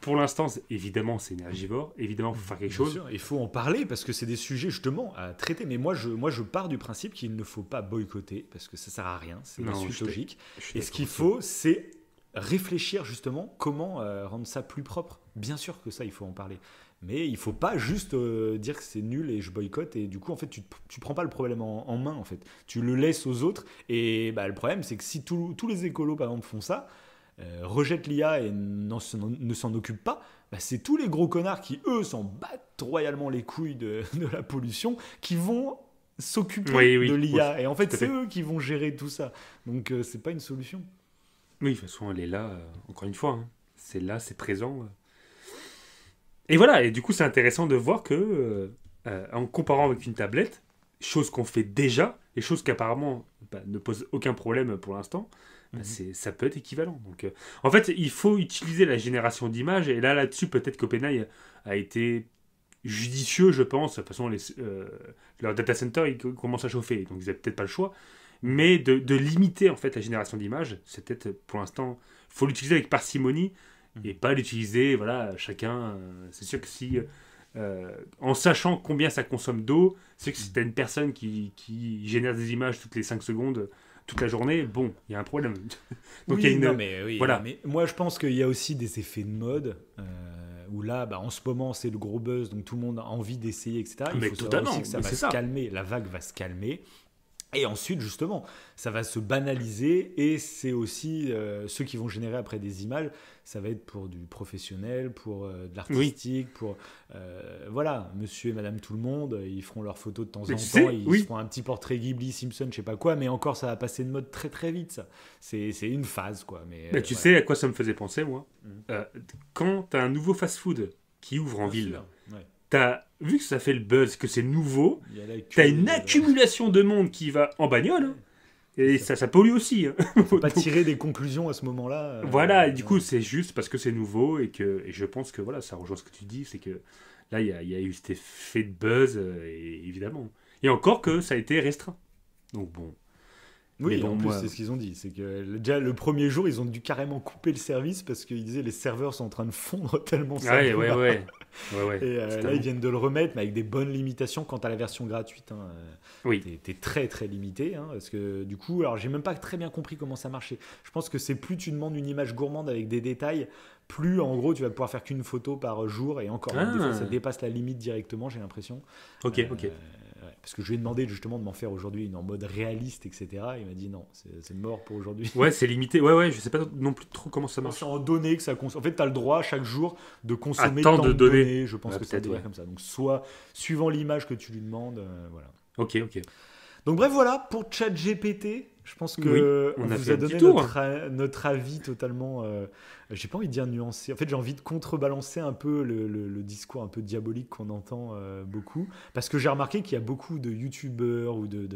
Speaker 2: Pour l'instant, évidemment, c'est énergivore. Évidemment, il faut faire quelque
Speaker 1: Bien
Speaker 2: chose.
Speaker 1: sûr, il faut en parler parce que c'est des sujets justement à traiter. Mais moi, je pars du principe qu'il ne faut pas boycotter parce que ça sert à rien. C'est la
Speaker 2: Non,
Speaker 1: suite
Speaker 2: je suis
Speaker 1: logique.
Speaker 2: Je suis
Speaker 1: Et ce
Speaker 2: d'accord
Speaker 1: qu'il
Speaker 2: avec
Speaker 1: faut, c'est réfléchir justement comment rendre ça plus propre. Bien sûr que ça, il faut en parler. Mais il faut pas juste dire que c'est nul et je boycotte. Et du coup, en fait, tu prends pas le problème en main. En fait, tu le laisses aux autres. Et bah, le problème, c'est que si tous les écolos, par exemple, font ça, rejettent l'IA et ne s'en occupent pas, bah, c'est tous les gros connards qui, eux, s'en battent royalement les couilles de la pollution, qui vont s'occuper
Speaker 2: Oui, oui,
Speaker 1: de
Speaker 2: oui,
Speaker 1: l'IA. Et en fait,
Speaker 2: tout à
Speaker 1: c'est
Speaker 2: fait.
Speaker 1: eux qui vont gérer tout ça. Donc, c'est pas une solution.
Speaker 2: Oui, de toute façon, elle est là, encore une fois. Hein. C'est là, c'est présent. Et voilà, et du coup, c'est intéressant de voir que, en comparant avec une tablette, chose qu'on fait déjà, et chose qu'apparemment ne pose aucun problème pour l'instant, ça peut être équivalent. Donc, en fait, il faut utiliser la génération d'images, et là-dessus, peut-être qu'OpenAI a été judicieux, je pense. De toute façon, leur data center, il commence à chauffer, donc ils n'avaient peut-être pas le choix. Mais de limiter en fait la génération d'images, c'est peut-être pour l'instant, il faut l'utiliser avec parcimonie et pas l'utiliser, voilà, chacun. C'est sûr que si, en sachant combien ça consomme d'eau, c'est que si tu as une personne qui génère des images toutes les 5 secondes, toute la journée, bon, il y a un problème. Donc il y a
Speaker 1: Oui,
Speaker 2: une.
Speaker 1: non, mais, oui,
Speaker 2: Voilà.
Speaker 1: mais moi je pense qu'il y a aussi des effets de mode où là, bah, en ce moment, c'est le gros buzz, donc tout le monde a envie d'essayer, etc. Il
Speaker 2: Mais
Speaker 1: faut savoir
Speaker 2: totalement,
Speaker 1: aussi que ça
Speaker 2: mais
Speaker 1: va
Speaker 2: c'est
Speaker 1: se
Speaker 2: ça.
Speaker 1: calmer, la vague va se calmer. Et ensuite, justement, ça va se banaliser et c'est aussi ceux qui vont générer après des images, ça va être pour du professionnel, pour de
Speaker 2: Oui.
Speaker 1: l'artistique, pour voilà, monsieur et madame tout le monde, ils feront leurs photos de temps
Speaker 2: Mais
Speaker 1: en
Speaker 2: tu
Speaker 1: temps,
Speaker 2: sais,
Speaker 1: ils
Speaker 2: oui.
Speaker 1: se font un petit portrait Ghibli, Simpson, je sais pas quoi, mais encore ça va passer de mode très très vite ça. C'est une phase quoi. Mais
Speaker 2: Mais tu
Speaker 1: voilà.
Speaker 2: sais à quoi ça me faisait penser, moi.
Speaker 1: Mhm.
Speaker 2: Quand tu as un nouveau fast-food qui ouvre en
Speaker 1: Bien
Speaker 2: ville,
Speaker 1: sûr, ouais.
Speaker 2: vu que ça fait le buzz, que c'est nouveau,
Speaker 1: Il y a la
Speaker 2: t'as
Speaker 1: queue,
Speaker 2: une accumulation de monde qui va en bagnole, hein, et
Speaker 1: C'est
Speaker 2: ça pollue aussi. Hein.
Speaker 1: faut pas
Speaker 2: Donc,
Speaker 1: tirer des conclusions à ce moment-là.
Speaker 2: voilà, et du coup, c'est juste parce que c'est nouveau et je pense que voilà, ça rejoint ce que tu dis, c'est que là, il y a eu cet effet de buzz, et évidemment. Et encore que ça a été restreint. Donc bon.
Speaker 1: Oui,
Speaker 2: Mais bon,
Speaker 1: en plus,
Speaker 2: moi-
Speaker 1: c'est ce qu'ils ont dit. C'est que déjà, le premier jour, ils ont dû carrément couper le service parce qu'ils disaient les serveurs sont en train de fondre tellement ça
Speaker 2: Ouais, ouais,
Speaker 1: va.
Speaker 2: ouais. Ouais.
Speaker 1: Et là,
Speaker 2: Totalement.
Speaker 1: ils viennent de le remettre, mais avec des bonnes limitations quant à la version gratuite. Hein.
Speaker 2: Oui.
Speaker 1: T'es très, très limité. Hein, parce que du coup, alors j'ai même pas très bien compris comment ça marchait. Je pense que c'est plus tu demandes une image gourmande avec des détails, plus en gros, tu vas pouvoir faire qu'une photo par jour. Et encore, même des fois, ça dépasse la limite directement, j'ai l'impression.
Speaker 2: Ok, ok.
Speaker 1: Ouais, parce que je lui ai demandé justement de m'en faire aujourd'hui une en mode réaliste, etc. Il m'a dit non, c'est mort pour aujourd'hui.
Speaker 2: Ouais, c'est limité. Ouais, je sais pas non plus trop comment ça marche.
Speaker 1: C'est en données que ça consomme. En fait, tu as le droit chaque jour de consommer
Speaker 2: tant
Speaker 1: tant
Speaker 2: de
Speaker 1: de
Speaker 2: données.
Speaker 1: données. Je pense
Speaker 2: Ouais,
Speaker 1: que c'est un
Speaker 2: peut-être,
Speaker 1: délire
Speaker 2: ouais.
Speaker 1: comme ça. Donc, soit suivant l'image que tu lui demandes. Voilà.
Speaker 2: Ok.
Speaker 1: Donc, bref, voilà pour ChatGPT. Je pense que
Speaker 2: Oui, on
Speaker 1: on
Speaker 2: a
Speaker 1: vous
Speaker 2: fait
Speaker 1: a
Speaker 2: un petit
Speaker 1: donné
Speaker 2: tour.
Speaker 1: notre avis totalement. J'ai pas envie de dire nuancé. En fait, j'ai envie de contrebalancer un peu le discours un peu diabolique qu'on entend beaucoup. Parce que j'ai remarqué qu'il y a beaucoup de youtubeurs ou de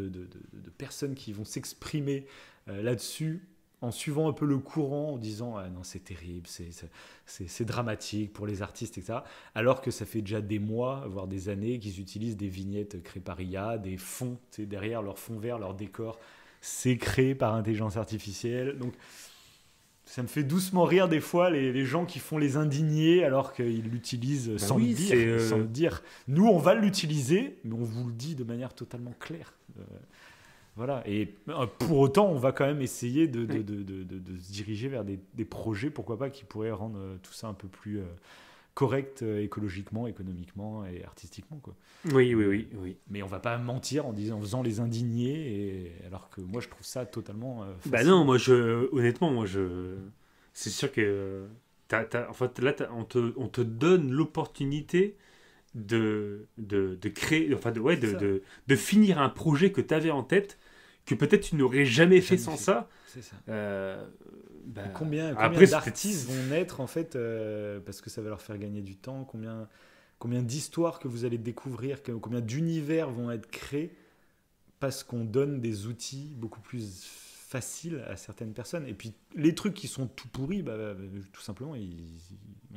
Speaker 1: personnes qui vont s'exprimer là-dessus en suivant un peu le courant, en disant ah non, c'est terrible, c'est dramatique pour les artistes, etc. Alors que ça fait déjà des mois, voire des années, qu'ils utilisent des vignettes créées par IA, des fonds, derrière leur fond vert, leur décor, c'est créé par intelligence artificielle. Donc, ça me fait doucement rire des fois les gens qui font les indignés alors qu'ils l'utilisent
Speaker 2: Bah
Speaker 1: sans,
Speaker 2: oui,
Speaker 1: le dire,
Speaker 2: c'est,
Speaker 1: sans le dire. Nous, on va l'utiliser, mais on vous le dit de manière totalement claire. Voilà. Et pour autant, on va quand même essayer de se diriger vers des projets, pourquoi pas, qui pourraient rendre tout ça un peu plus correct écologiquement, économiquement et artistiquement, quoi.
Speaker 2: Oui.
Speaker 1: Mais on va pas mentir en faisant les indignés, alors que moi je trouve ça totalement
Speaker 2: Bah
Speaker 1: facile.
Speaker 2: non, honnêtement, c'est sûr que en fait, là, on te donne l'opportunité de créer, enfin, de finir un projet que tu avais en tête, que peut-être tu n'aurais jamais fait sans ça.
Speaker 1: C'est ça.
Speaker 2: Bah,
Speaker 1: Combien
Speaker 2: après,
Speaker 1: d'artistes vont naître en fait parce que ça va leur faire gagner du temps, combien d'histoires que vous allez découvrir, combien d'univers vont être créés parce qu'on donne des outils beaucoup plus faciles à certaines personnes. Et puis les trucs qui sont tout pourris, tout simplement,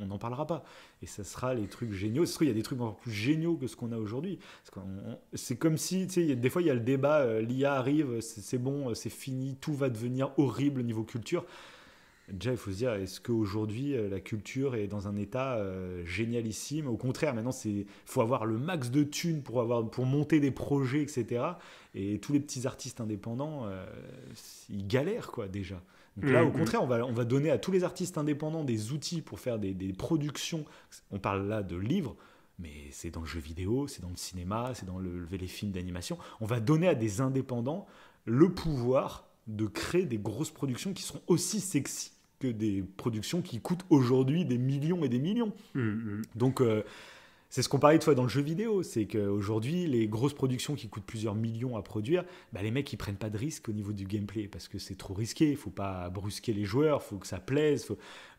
Speaker 1: on n'en parlera pas. Et ça sera les trucs géniaux. C'est vrai, il y a des trucs encore plus géniaux que ce qu'on a aujourd'hui. C'est comme si, tu sais, des fois il y a le débat, l'IA arrive, c'est bon, c'est fini, tout va devenir horrible au niveau culture. Déjà, il faut se dire, est-ce qu'aujourd'hui, la culture est dans un état génialissime? Au contraire, maintenant, il faut avoir le max de thunes pour monter des projets, etc. Et tous les petits artistes indépendants, ils galèrent, quoi, déjà. Donc là, au contraire, on va donner à tous les artistes indépendants des outils pour faire des productions. On parle là de livres, mais c'est dans le jeu vidéo, c'est dans le cinéma, c'est dans les films d'animation. On va donner à des indépendants le pouvoir de créer des grosses productions qui seront aussi sexy que des productions qui coûtent aujourd'hui des millions et des millions. Donc, c'est ce qu'on parlait de fois dans le jeu vidéo, c'est qu'aujourd'hui, les grosses productions qui coûtent plusieurs millions à produire, les mecs, ils prennent pas de risque au niveau du gameplay, parce que c'est trop risqué, il faut pas brusquer les joueurs, il faut que ça plaise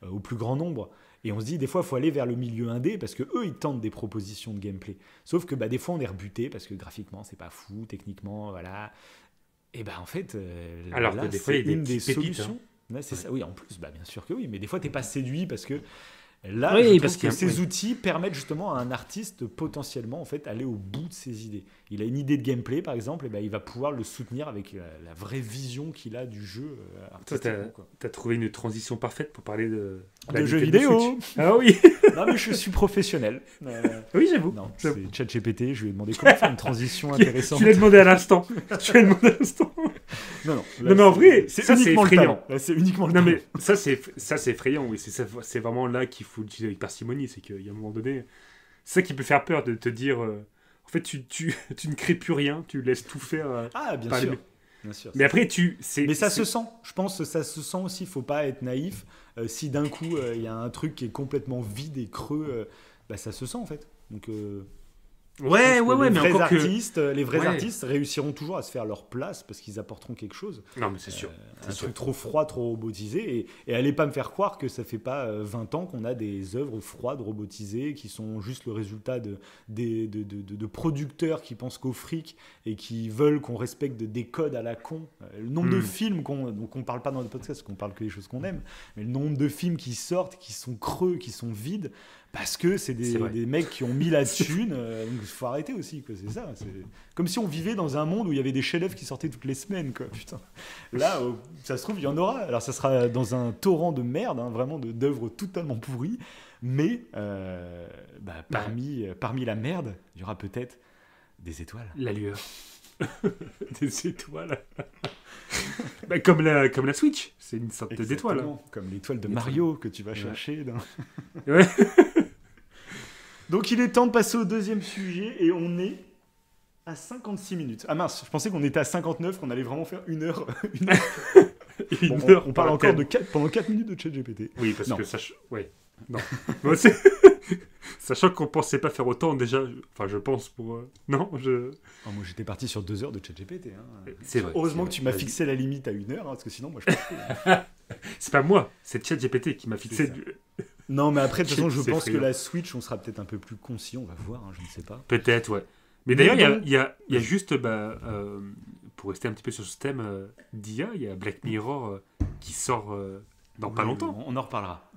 Speaker 1: au plus grand nombre. Et on se dit, des fois, il faut aller vers le milieu indé, parce que eux, ils tentent des propositions de gameplay. Sauf que des fois, on est rebuté, parce que graphiquement, c'est pas fou, techniquement, voilà. Et en fait,
Speaker 2: alors
Speaker 1: là,
Speaker 2: que des fois, il y a des
Speaker 1: solutions.
Speaker 2: Hein.
Speaker 1: Là, c'est ça. Oui, en plus, bien sûr que oui, mais des fois, t'es pas séduit parce que là,
Speaker 2: oui,
Speaker 1: parce que ces outils permettent justement à un artiste potentiellement en fait aller au bout de ses idées. Il a une idée de gameplay par exemple, et il va pouvoir le soutenir avec la vraie vision qu'il a du jeu artistique.
Speaker 2: Toi, t'as trouvé une transition parfaite pour parler de
Speaker 1: jeux vidéo.
Speaker 2: Ah oui.
Speaker 1: Non mais je suis professionnel.
Speaker 2: Oui, j'avoue.
Speaker 1: Non, c'est ChatGPT. Je lui ai demandé comment faire une transition intéressante.
Speaker 2: Tu l'as demandé à l'instant.
Speaker 1: Non.
Speaker 2: Non, mais en vrai,
Speaker 1: c'est
Speaker 2: ça,
Speaker 1: uniquement
Speaker 2: c'est effrayant.
Speaker 1: Là, c'est uniquement le
Speaker 2: Non,
Speaker 1: talent.
Speaker 2: mais ça, c'est effrayant. Oui, c'est vraiment là qu'il faut l'utiliser avec parcimonie. C'est qu'il y a un moment donné, c'est ça qui peut faire peur de te dire. En fait, tu ne crées plus rien. Tu laisses tout faire.
Speaker 1: Bien sûr. Bien sûr.
Speaker 2: Mais après,
Speaker 1: mais ça se sent. Je pense que ça se sent aussi. Il faut pas être naïf. Si d'un coup il y a un truc qui est complètement vide et creux, ça se sent en fait. Donc
Speaker 2: ouais, mais encore
Speaker 1: les vrais artistes réussiront toujours à se faire leur place parce qu'ils apporteront quelque chose.
Speaker 2: Non, mais c'est sûr.
Speaker 1: Truc trop froid, trop robotisé. Et allez pas me faire croire que ça fait pas 20 ans qu'on a des œuvres froides, robotisées, qui sont juste le résultat de producteurs qui pensent qu'au fric et qui veulent qu'on respecte des codes à la con. Le nombre de films donc on parle pas dans le podcast, qu'on parle que des choses qu'on aime, mais le nombre de films qui sortent, qui sont creux, qui sont vides, parce que c'est des mecs qui ont mis la thune. Donc il faut arrêter aussi, quoi. C'est ça. C'est comme si on vivait dans un monde où il y avait des chefs-d'œuvre qui sortaient toutes les semaines, quoi. Putain. Là, ça se trouve, il y en aura. Alors ça sera dans un torrent de merde, vraiment d'œuvres totalement pourries. Mais parmi la merde, il y aura peut-être des étoiles.
Speaker 2: La lueur. Des étoiles. Comme la Switch. C'est une sorte d'étoile. Hein.
Speaker 1: Comme l'étoile de Mario que tu vas chercher.
Speaker 2: Ouais.
Speaker 1: Donc il est temps de passer au deuxième sujet et on est à 56 minutes. Ah mince, je pensais qu'on était à 59, qu'on allait vraiment faire une heure. On parle encore pendant 4 minutes de ChatGPT.
Speaker 2: Oui, parce que ça... Ouais. Non. Sachant qu'on pensait pas faire autant déjà, enfin je pense pour... Non,
Speaker 1: moi j'étais parti sur 2 heures de ChatGPT. Hein.
Speaker 2: C'est vrai.
Speaker 1: Heureusement que tu m'as fixé la limite à 1 heure, parce que sinon moi je peux.
Speaker 2: C'est pas moi, c'est ChatGPT qui m'a fixé.
Speaker 1: Non, mais après de toute façon je pense que la Switch on sera peut-être un peu plus concis, on va voir, je ne sais pas.
Speaker 2: Peut-être, ouais. Mais d'ailleurs il y a juste, pour rester un petit peu sur ce thème d'IA, il y a Black Mirror qui sort dans pas longtemps.
Speaker 1: On en reparlera.